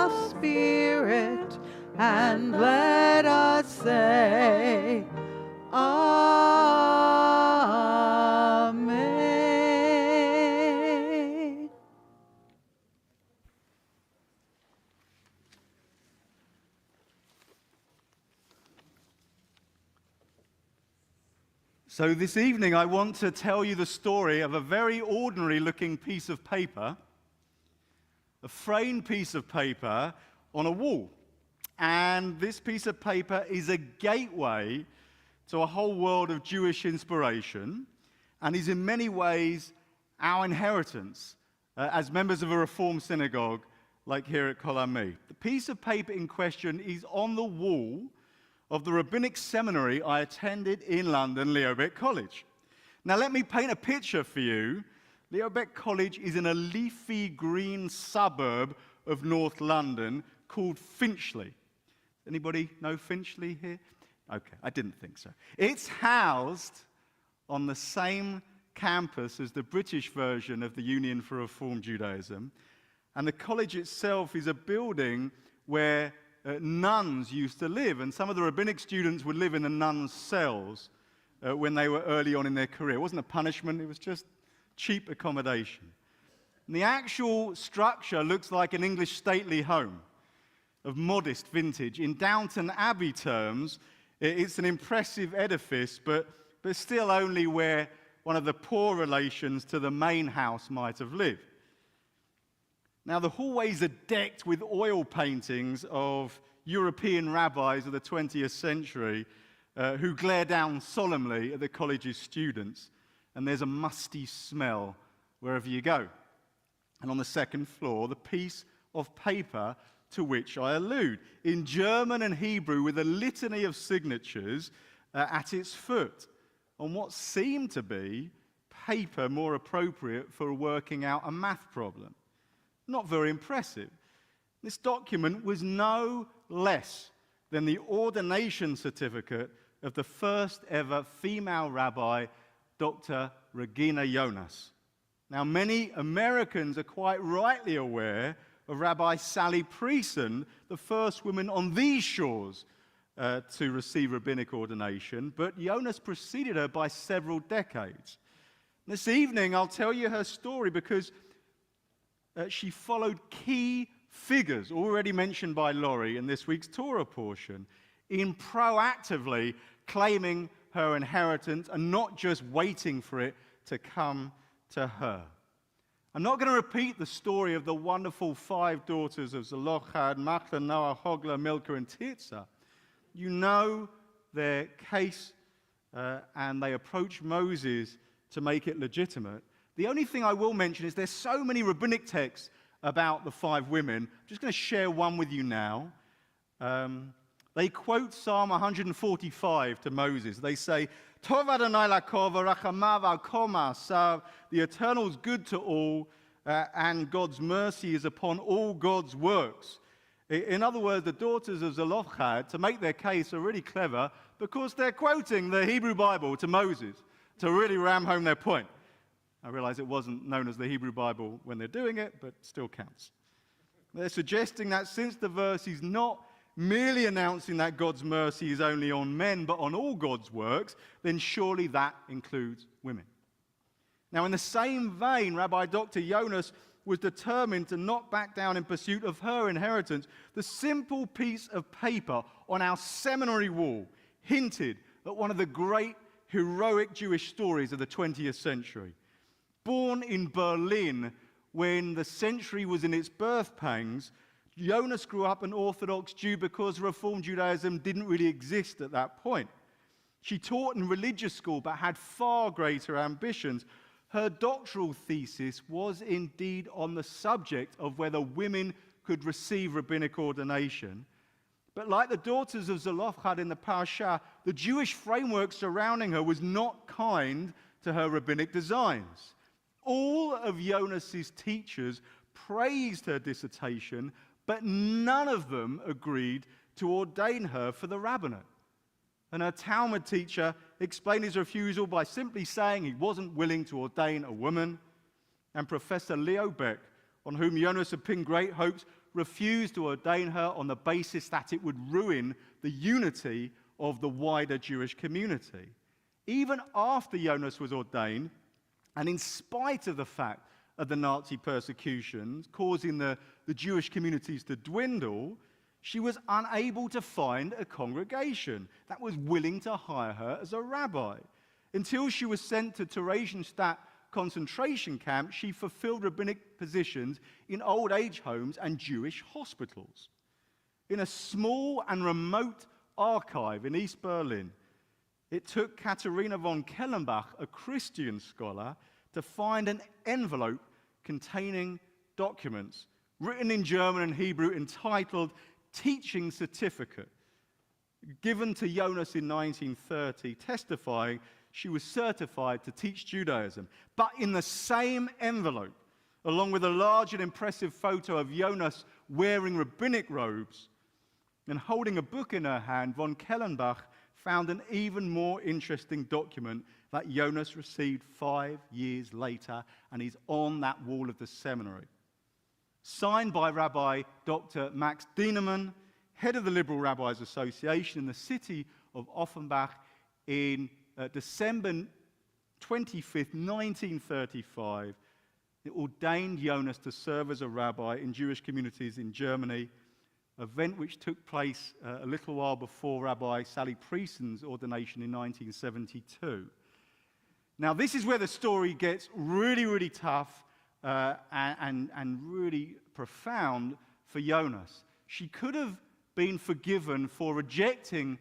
of spirit, and let us say, Amen. So this evening I want to tell you the story of a very ordinary looking piece of paper, a framed piece of paper on a wall. And this piece of paper is a gateway to a whole world of Jewish inspiration, and is in many ways our inheritance as members of a Reformed synagogue like here at Kol Ami. The piece of paper in question is on the wall of the rabbinic seminary I attended in London, Leobet College. Now let me paint a picture for you. Leobet College is in a leafy green suburb of North London called Finchley. Anybody know Finchley here? Okay, I didn't think so. It's housed on the same campus as the British version of the Union for Reform Judaism, and the college itself is a building where nuns used to live, and some of the rabbinic students would live in the nuns' cells when they were early on in their career. It wasn't a punishment, it was just cheap accommodation. And the actual structure looks like an English stately home of modest vintage. In Downton Abbey terms, it's an impressive edifice, but still only where one of the poor relations to the main house might have lived. Now, the hallways are decked with oil paintings of European rabbis of the 20th century who glare down solemnly at the college's students, and there's a musty smell wherever you go. And on the second floor, the piece of paper to which I allude, in German and Hebrew with a litany of signatures at its foot, on what seemed to be paper more appropriate for working out a math problem. Not very impressive. This document was no less than the ordination certificate of the first ever female rabbi, Dr. Regina Jonas. Now, many Americans are quite rightly aware of Rabbi Sally Prieston, the first woman on these shores to receive rabbinic ordination, but Jonas preceded her by several decades. This evening, I'll tell you her story because she followed key figures already mentioned by Laurie in this week's Torah portion in proactively claiming her inheritance and not just waiting for it to come to her. I'm not going to repeat the story of the wonderful 5 daughters of Zelophehad, Machlah, Noah, Hoglah, Milcah, and Tirzah. You know their case, and they approach Moses to make it legitimate. The only thing I will mention is there's so many rabbinic texts about the 5 women. I'm just going to share one with you now. They quote Psalm 145 to Moses. They say, Tov Adonai lakol v'rachamav al kol ma'asav. The Eternal's good to all, and God's mercy is upon all God's works. In other words, the daughters of Zelophehad, to make their case, are really clever because they're quoting the Hebrew Bible to Moses to really ram home their point. I realize it wasn't known as the Hebrew Bible when they're doing it, but still counts. They're suggesting that since the verse is not merely announcing that God's mercy is only on men, but on all God's works, then surely that includes women. Now, in the same vein, Rabbi Dr. Jonas was determined to not back down in pursuit of her inheritance. The simple piece of paper on our seminary wall hinted at one of the great heroic Jewish stories of the 20th century. Born in Berlin when the century was in its birth pangs, Jonas grew up an Orthodox Jew because Reform Judaism didn't really exist at that point. She taught in religious school but had far greater ambitions. Her doctoral thesis was indeed on the subject of whether women could receive rabbinic ordination. But like the daughters of Zelophehad in the parasha, the Jewish framework surrounding her was not kind to her rabbinic designs. All of Jonas's teachers praised her dissertation, but none of them agreed to ordain her for the rabbinate. And her Talmud teacher explained his refusal by simply saying he wasn't willing to ordain a woman. And Professor Leo Beck, on whom Jonas had pinned great hopes, refused to ordain her on the basis that it would ruin the unity of the wider Jewish community. Even after Jonas was ordained, and in spite of the fact of the Nazi persecutions causing the Jewish communities to dwindle, she was unable to find a congregation that was willing to hire her as a rabbi. Until she was sent to Theresienstadt concentration camp, she fulfilled rabbinic positions in old age homes and Jewish hospitals. In a small and remote archive in East Berlin, it took Katharina von Kellenbach, a Christian scholar, to find an envelope containing documents written in German and Hebrew entitled Teaching Certificate, given to Jonas in 1930, testifying she was certified to teach Judaism. But in the same envelope, along with a large and impressive photo of Jonas wearing rabbinic robes and holding a book in her hand, von Kellenbach found an even more interesting document that Jonas received 5 years later, and is on that wall of the seminary. Signed by Rabbi Dr. Max Dienemann, head of the Liberal Rabbis Association in the city of Offenbach in December 25th, 1935, it ordained Jonas to serve as a rabbi in Jewish communities in Germany, an event which took place a little while before Rabbi Sally Prieson's ordination in 1972. Now, this is where the story gets really, really tough and really profound for Jonas. She could have been forgiven for rejecting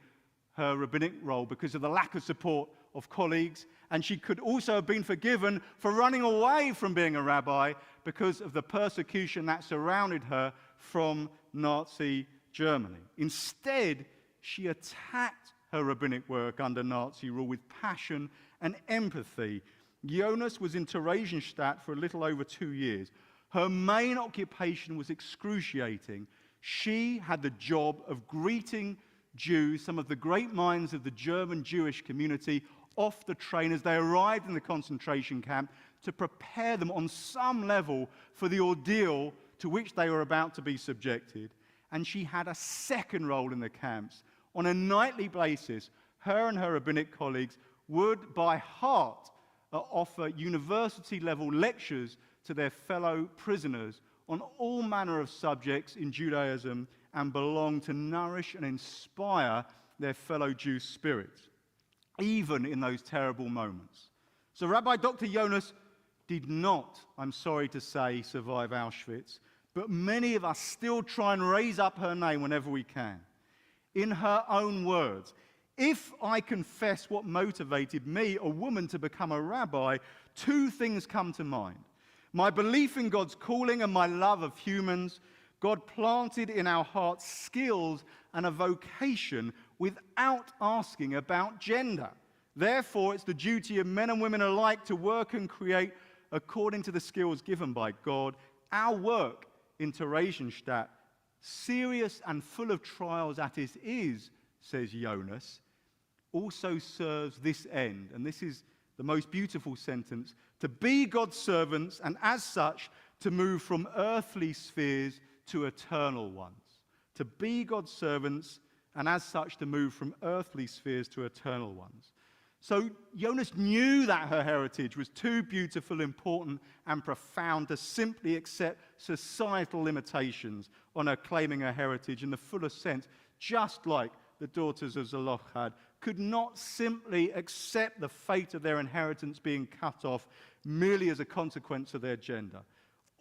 her rabbinic role because of the lack of support of colleagues, and she could also have been forgiven for running away from being a rabbi because of the persecution that surrounded her from Nazi Germany. Instead, she attacked her rabbinic work under Nazi rule with passion and empathy. Jonas was in Theresienstadt for a little over 2 years. Her main occupation was excruciating. She had the job of greeting Jews, some of the great minds of the German Jewish community, off the train as they arrived in the concentration camp to prepare them on some level for the ordeal to which they were about to be subjected. And she had a second role in the camps. On a nightly basis, her and her rabbinic colleagues would, by heart, offer university-level lectures to their fellow prisoners on all manner of subjects in Judaism and belong to nourish and inspire their fellow Jew spirits, even in those terrible moments. So Rabbi Dr. Jonas did not, I'm sorry to say, survive Auschwitz, but many of us still try and raise up her name whenever we can. In her own words, if I confess what motivated me, a woman, to become a rabbi, 2 things come to mind. My belief in God's calling and my love of humans. God planted in our hearts skills and a vocation without asking about gender. Therefore, it's the duty of men and women alike to work and create according to the skills given by God. Our work in Theresienstadt serious and full of trials as it is, says Jonas, also serves this end. And this is the most beautiful sentence: to be God's servants, and as such, to move from earthly spheres to eternal ones. To be God's servants, and as such, to move from earthly spheres to eternal ones. So Jonas knew that her heritage was too beautiful, important, and profound to simply accept societal limitations on her claiming her heritage in the fullest sense, just like the daughters of Zelophehad could not simply accept the fate of their inheritance being cut off merely as a consequence of their gender.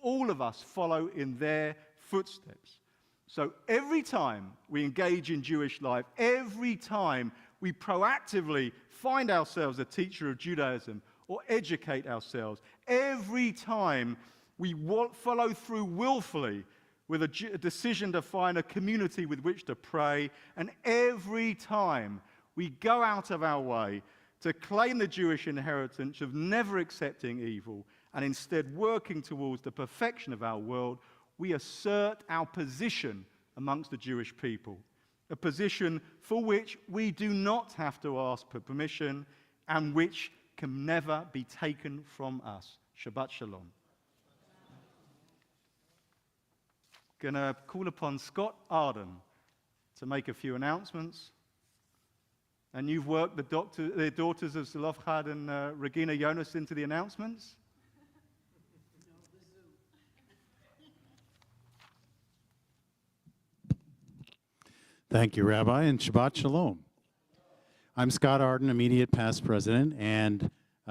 All of us follow in their footsteps. So every time we engage in Jewish life, every time we proactively find ourselves a teacher of Judaism or educate ourselves, every time we follow through willfully with a decision to find a community with which to pray, and every time we go out of our way to claim the Jewish inheritance of never accepting evil and instead working towards the perfection of our world, we assert our position amongst the Jewish people, a position for which we do not have to ask for permission and which can never be taken from us. Shabbat Shalom. Going to call upon Scott Arden to make a few announcements. And you've worked the daughters of Zelophehad and Regina Jonas into the announcements? Thank you, Rabbi, and Shabbat Shalom. I'm Scott Arden, immediate past president, and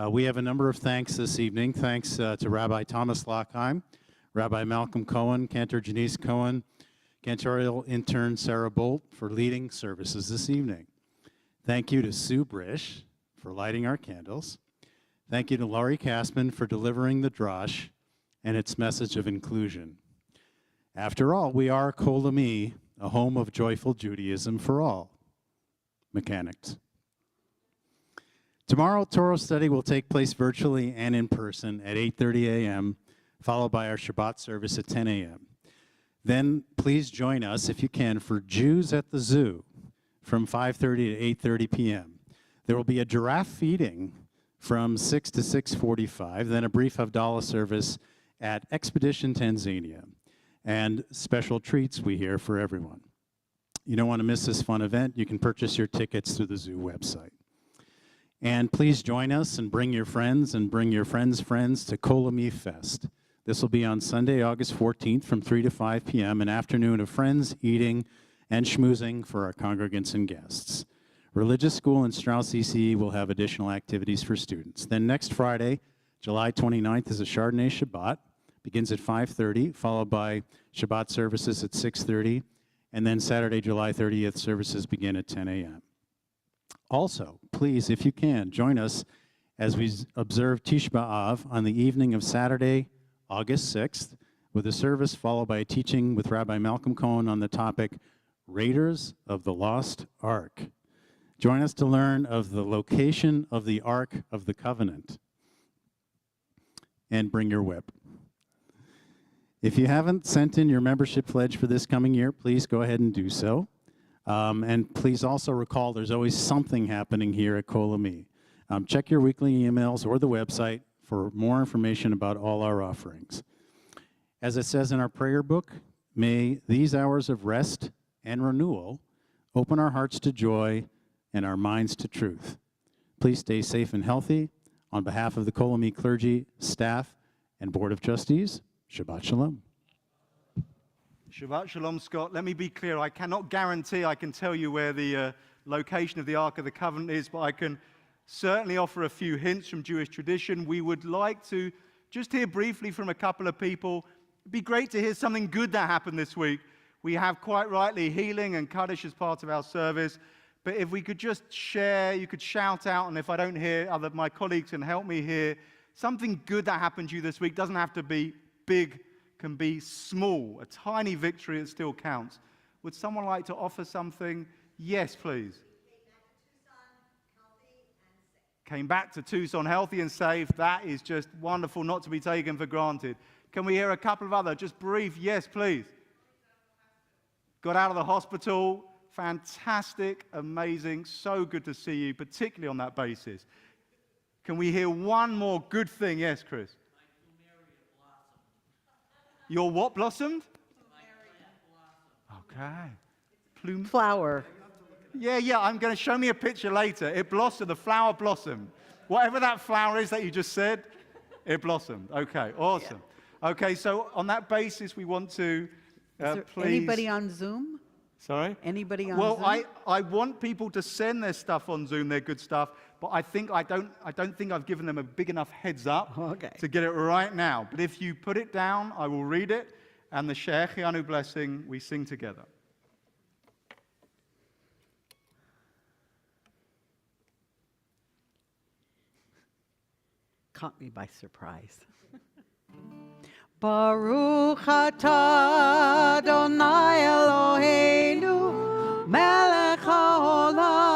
we have a number of thanks this evening. Thanks to Rabbi Thomas Lockheim, Rabbi Malcolm Cohen, Cantor Janice Cohen, cantorial intern Sarah Bolt for leading services this evening. Thank you to Sue Brish for lighting our candles. Thank you to Laurie Kasman for delivering the drosh and its message of inclusion. After all, we are Kol Ami, a home of joyful Judaism for all. Mechanics. Tomorrow, Torah study will take place virtually and in person at 8:30 a.m., followed by our Shabbat service at 10 a.m. Then please join us, if you can, for Jews at the Zoo from 5:30 to 8:30 p.m. There will be a giraffe feeding from 6 to 6:45, then a brief Havdalah service at Expedition Tanzania, and special treats we hear for everyone. You don't want to miss this fun event. You can purchase your tickets through the Zoo website. And please join us and bring your friends and bring your friends' friends to Kol Ami Fest. This will be on Sunday, August 14th from 3 to 5 p.m., an afternoon of friends, eating, and schmoozing for our congregants and guests. Religious School and Strauss ECE will have additional activities for students. Then next Friday, July 29th, is a Chardonnay Shabbat. Begins at 5:30, followed by Shabbat services at 6:30, and then Saturday, July 30th, services begin at 10 a.m. Also, please, if you can, join us as we observe Tisha B'Av on the evening of Saturday, August 6th, with a service followed by a teaching with Rabbi Malcolm Cohen on the topic, Raiders of the Lost Ark. Join us to learn of the location of the Ark of the Covenant. And bring your whip. If you haven't sent in your membership pledge for this coming year, please go ahead and do so. And please also recall there's always something happening here at Kol Ami. Check your weekly emails or the website for more information about all our offerings. As it says in our prayer book, may these hours of rest and renewal open our hearts to joy and our minds to truth. Please stay safe and healthy. On behalf of the Kol Ami clergy, staff, and Board of Trustees, Shabbat Shalom. Shabbat Shalom, Scott. Let me be clear. I cannot guarantee I can tell you where the location of the Ark of the Covenant is, but I can certainly offer a few hints from Jewish tradition. We would like to just hear briefly from a couple of people. It'd be great to hear something good that happened this week. We have, quite rightly, healing and Kaddish as part of our service. But if we could just share, you could shout out, and if I don't hear, my colleagues can help me hear, something good that happened to you this week. Doesn't have to be big, can be small. A tiny victory, it still counts. Would someone like to offer something? Yes, please. Came back to Tucson healthy and safe. That is just wonderful, not to be taken for granted. Can we hear a couple of other, just brief, yes, please. got out of the hospital. Fantastic, amazing, so good to see you, particularly on that basis. Can we hear one more good thing? Yes, Chris? Your what blossomed? Okay. Flower. Yeah, I'm going to show me a picture later. It blossomed, the flower blossomed. Whatever that flower is that you just said, it blossomed. Okay, awesome. Okay, so on that basis, we want to Is there please... anybody on Zoom? Sorry? Anybody on Well, Zoom? I want people to send their stuff on Zoom, their good stuff, but I don't think I've given them a big enough heads up to get it right now. But if you put it down, I will read it, and the Shehechianu blessing, we sing together. Caught me by surprise. Baruch atah Adonai Eloheinu melech haolam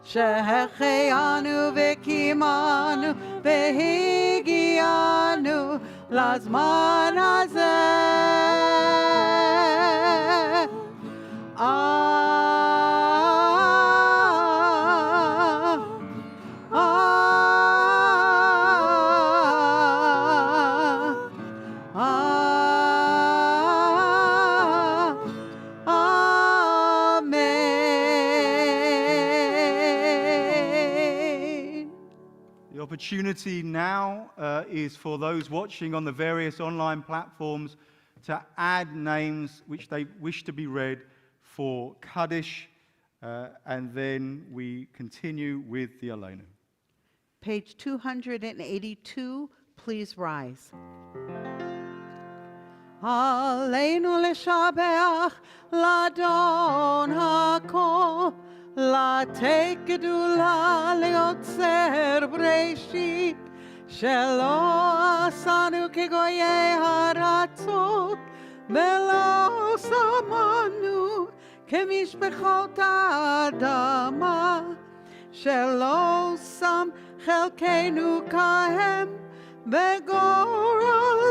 שהחיינו וקיימנו והגיענו לזמן הזה. The opportunity now is for those watching on the various online platforms to add names which they wish to be read for Kaddish, and then we continue with the Aleinu. Page 282, please rise. Aleinu לשבח לאדון הכל, לתת גדולה ליוצר בראשית, שלא עשנו כגויי הארצות, ולא שמנו כמשפחות האדמה, שלא שם חלקנו כהם, וגורלנו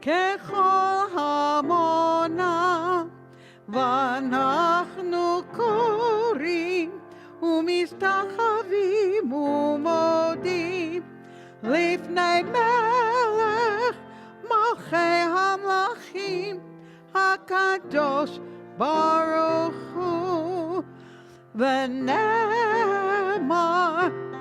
ככל המונה. ואנחנו קוראים ומשתחווים ומודים לפני מלך מלכי המלכים הקדוש ברוך הוא. ונאמר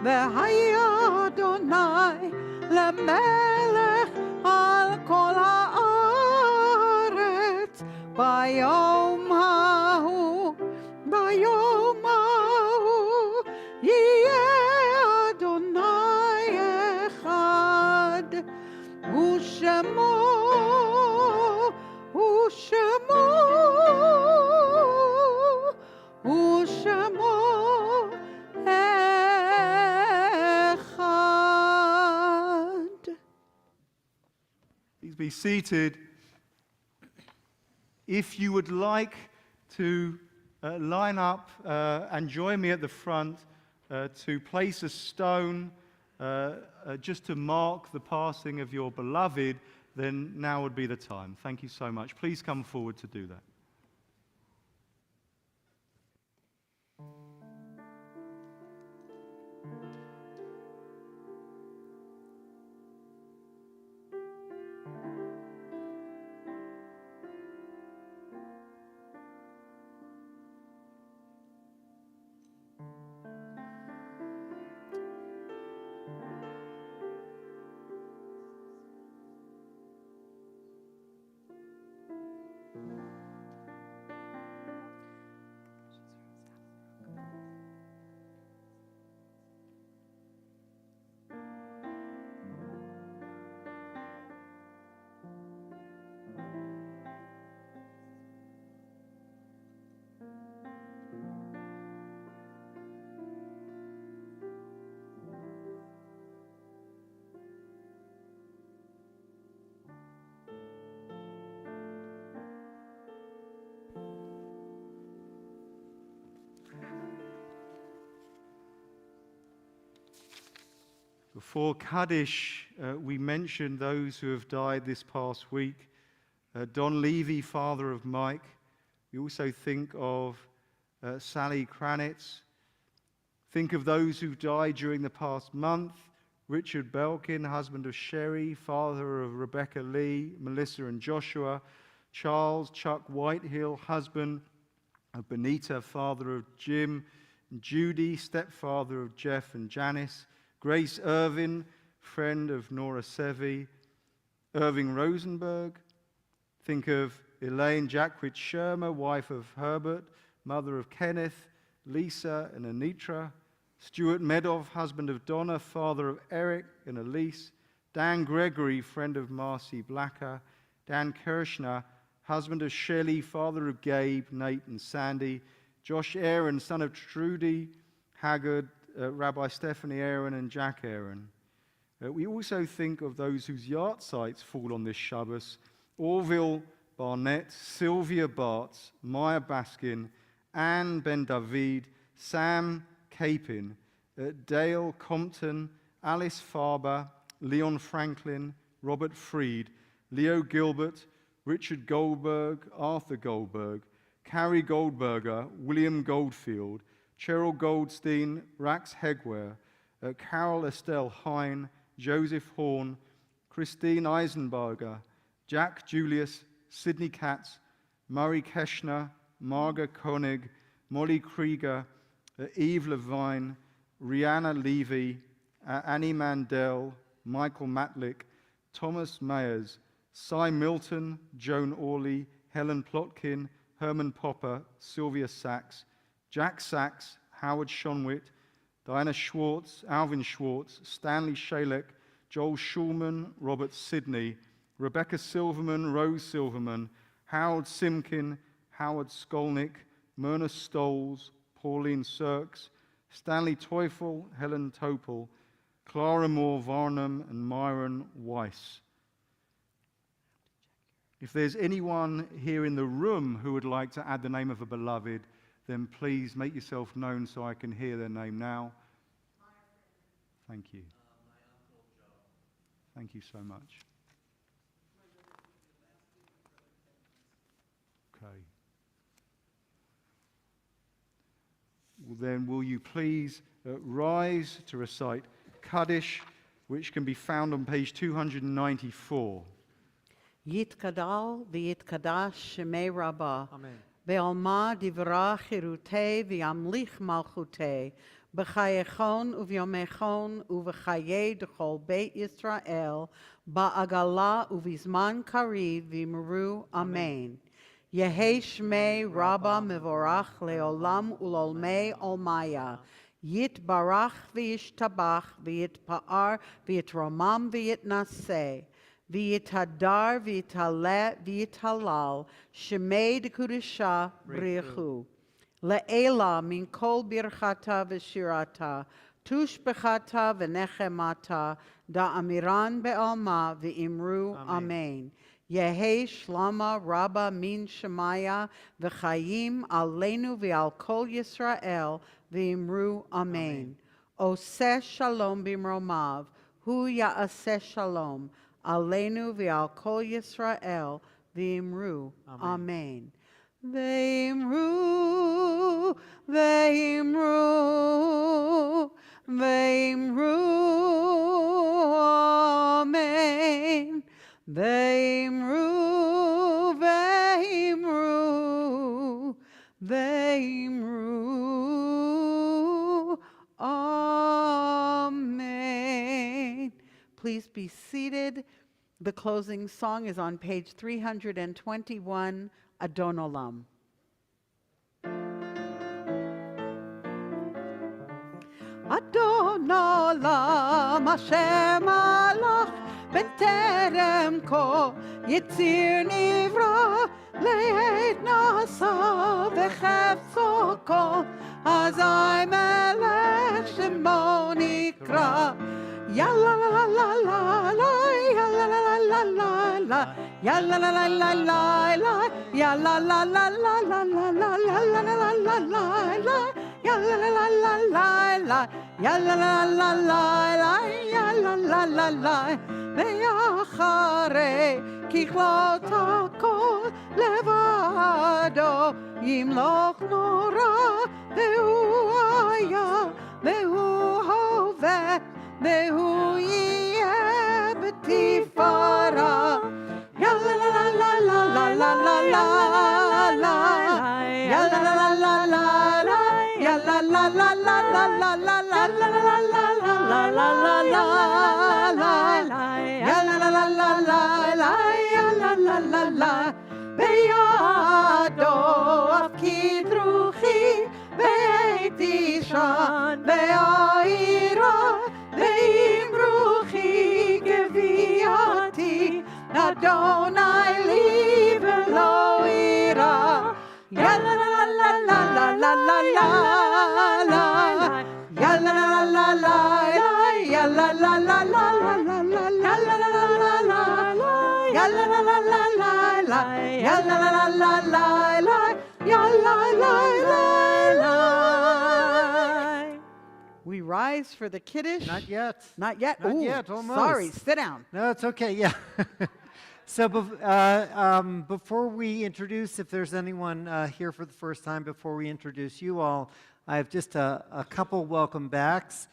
והיה אדוני למלך על כל הארץ ביום ההוא, ביום ההוא יהיה אדוני אחד, ושמו, ושמו, ושמו אחד. Please be seated. If you would like to line up and join me at the front to place a stone just to mark the passing of your beloved, then now would be the time. Thank you so much. Please come forward to do that. Before Kaddish, we mentioned those who have died this past week. Don Levy, father of Mike. We also think of Sally Kranitz. Think of those who've died during the past month. Richard Belkin, husband of Sherry, father of Rebecca Lee, Melissa and Joshua. Charles Chuck Whitehill, husband of Benita, father of Jim. Judy, stepfather of Jeff and Janice. Grace Irvin, friend of Nora Sevi. Irving Rosenberg. Think of Elaine Jackwitz Shermer, wife of Herbert, mother of Kenneth, Lisa and Anitra. Stuart Medoff, husband of Donna, father of Eric and Elise. Dan Gregory, friend of Marcy Blacker. Dan Kirshner, husband of Shelley, father of Gabe, Nate and Sandy. Josh Aaron, son of Trudy Haggard, Rabbi Stephanie Aaron and Jack Aaron. We also think of those whose yard sites fall on this Shabbos: Orville Barnett, Sylvia Bartz, Maya Baskin, Anne Ben David, Sam Capin, Dale Compton, Alice Farber, Leon Franklin, Robert Freed, Leo Gilbert, Richard Goldberg, Arthur Goldberg, Carrie Goldberger, William Goldfield, Cheryl Goldstein, Rax Hegware, Carol Estelle Hine, Joseph Horn, Christine Eisenberger, Jack Julius, Sidney Katz, Murray Keschner, Marga Koenig, Molly Krieger, Eve Levine, Rihanna Levy, Annie Mandel, Michael Matlick, Thomas Mayers, Cy Milton, Joan Orley, Helen Plotkin, Herman Popper, Sylvia Sachs, Jack Sachs, Howard Shonwit, Diana Schwartz, Alvin Schwartz, Stanley Shalek, Joel Schulman, Robert Sidney, Rebecca Silverman, Rose Silverman, Howard Simkin, Howard Skolnick, Myrna Stoles, Pauline Sirks, Stanley Teufel, Helen Topol, Clara Moore Varnum, and Myron Weiss. If there's anyone here in the room who would like to add the name of a beloved, then please make yourself known so I can hear their name now. Thank you. Thank you so much. Okay. Well, then, will you please rise to recite Kaddish, which can be found on page 294. Yitkadal v'yitkadash shemei Rabbah. Amen. Ve'alma divra chirutei v'yamlich malchutei. B'chayechon uvyomechon uv'chayei d'chol Beit Yisrael. Ba'agala uvizman kariv v'imru. Amen. Yehei shmei Rabbah mevorach leolam ulolmei olmaya. Yitbarach v'yishtabach v'yitpa'ar v'yitromam v'yitnaseh. V'yitadar v'yitale v'yitalal shemei d'kudisha brichu. Le'ela min kol birchata v'shirata tushbechata v'nechemata da'amiran be'alma v'imru amen. Yehei shlama rabba min shemaya v'chayim aleinu v'al kol Yisrael v'imru amen. Oseh shalom b'mromav hu ya'aseh shalom aleinu v'al kol Yisrael v'imru amen. V'imru, v'imru, v'imru amen. V'imru, v'imru, v'imru amen. Please be seated. The closing song is on page 321, Adon Olam. Adon Olam, Hashem Malach, B'terem Ko, Yitzir Nivra, Le'ed Nasa, V'chefzo Ko, Azai Melech Shemo Nikra. Ya la la la la la la, ya la la la la la la, ya la la la la la la, ya la la la la la la la, ya la la la la la la, ya la la la la la la, ya la la la la la, ya la la la la, ואחרי ככלות הכל לבדו ימלוך נורא, והוא היה והוא הווה והוא יהיה בתפארה. יה לה לה לה לה לה לה לה לה לה, יה לה לה לה לה לה, יה לה לה לה לה לה לה לה לה לה לה לה לה לה, יה לה לה לה לה לה לה, יה לה לה לה לה, בידו אף כדרוכי בית אישן והעירה, ואם רוחי גוויעתי אדוני לי ולא אירא. יה לה לה לה לה לה לה לה לה לה, יה לה לה לה לה לה, יה לה לה לה לה לה לה לה, יה לה לה לה לה לה, יה לה לה לה לה לה לה, יה לה לה לה לה. We rise for the Kiddush. Not yet. Not yet? Not Ooh, yet, almost. Sorry, sit down. No, it's okay, yeah. So before we introduce, if there's anyone here for the first time, before we introduce you all, I have just a couple welcome backs.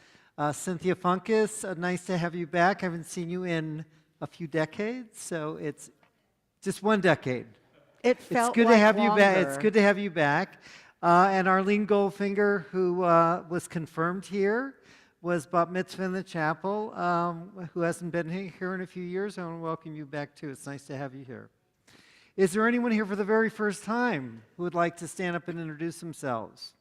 Cynthia Funkus, nice to have you back. I haven't seen you in a few decades, so it's just one decade. It It's felt good like to have you back. longer. It's good to have you back. And Arlene Goldfinger, who was confirmed here, was bat mitzvah in the chapel, who hasn't been here in a few years. I want to welcome you back too. It's nice to have you here. Is there anyone here for the very first time who would like to stand up and introduce themselves?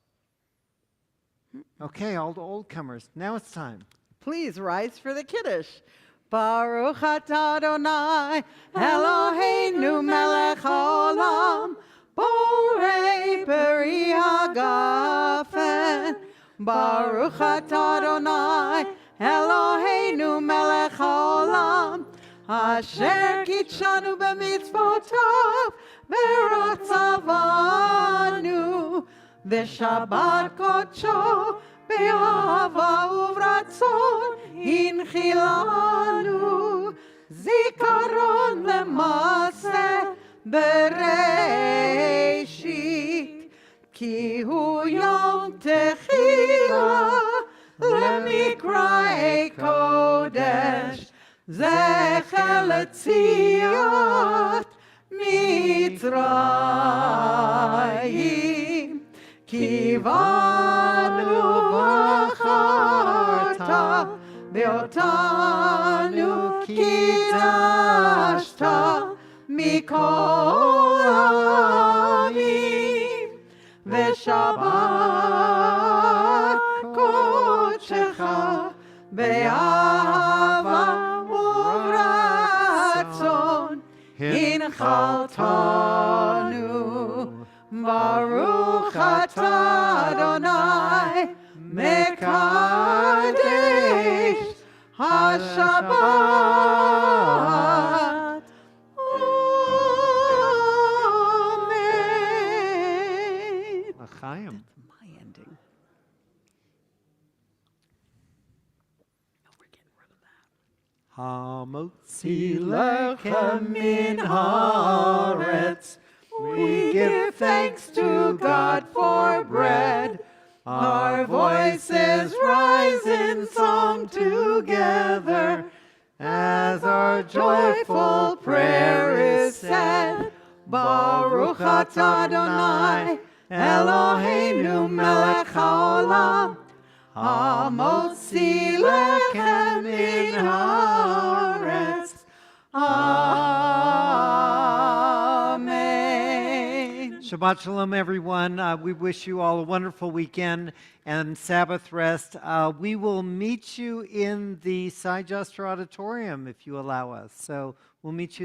Okay, all the old comers. Now it's time. Please rise for the Kiddush. Baruch atah Adonai Eloheinu melech haolam, borei peri hagafen. Baruch atah Adonai Eloheinu melech haolam, asher kitshanu b'mitzvotav v'ratzavanu, v'shabbat kodsho באהבה וברצון הנחילנו, זיכרון למעשה בראשית, כי הוא יום תחילה למקראי קודש, זכר ליציאת מצרים. כי באנו בחרת ואותנו קידשת מכל העמים, ושבת קודשך באהבה וברצון הנחלתנו. Baruch atah Adonai mekadesh ha-Shabbat. Amen. L'chaim. My ending. No, we're getting rid of that. Hamotzi lechem min haaretz. We give thanks to God for bread. Our voices rise in song together as our joyful prayer is said. Baruch atah Adonai Eloheinu melech haolam, hamotzi lechem min haaretz. Shabbat Shalom, everyone. We wish you all a wonderful weekend and Sabbath rest. We will meet you in the Cy Juster Auditorium if you allow us. So we'll meet you there.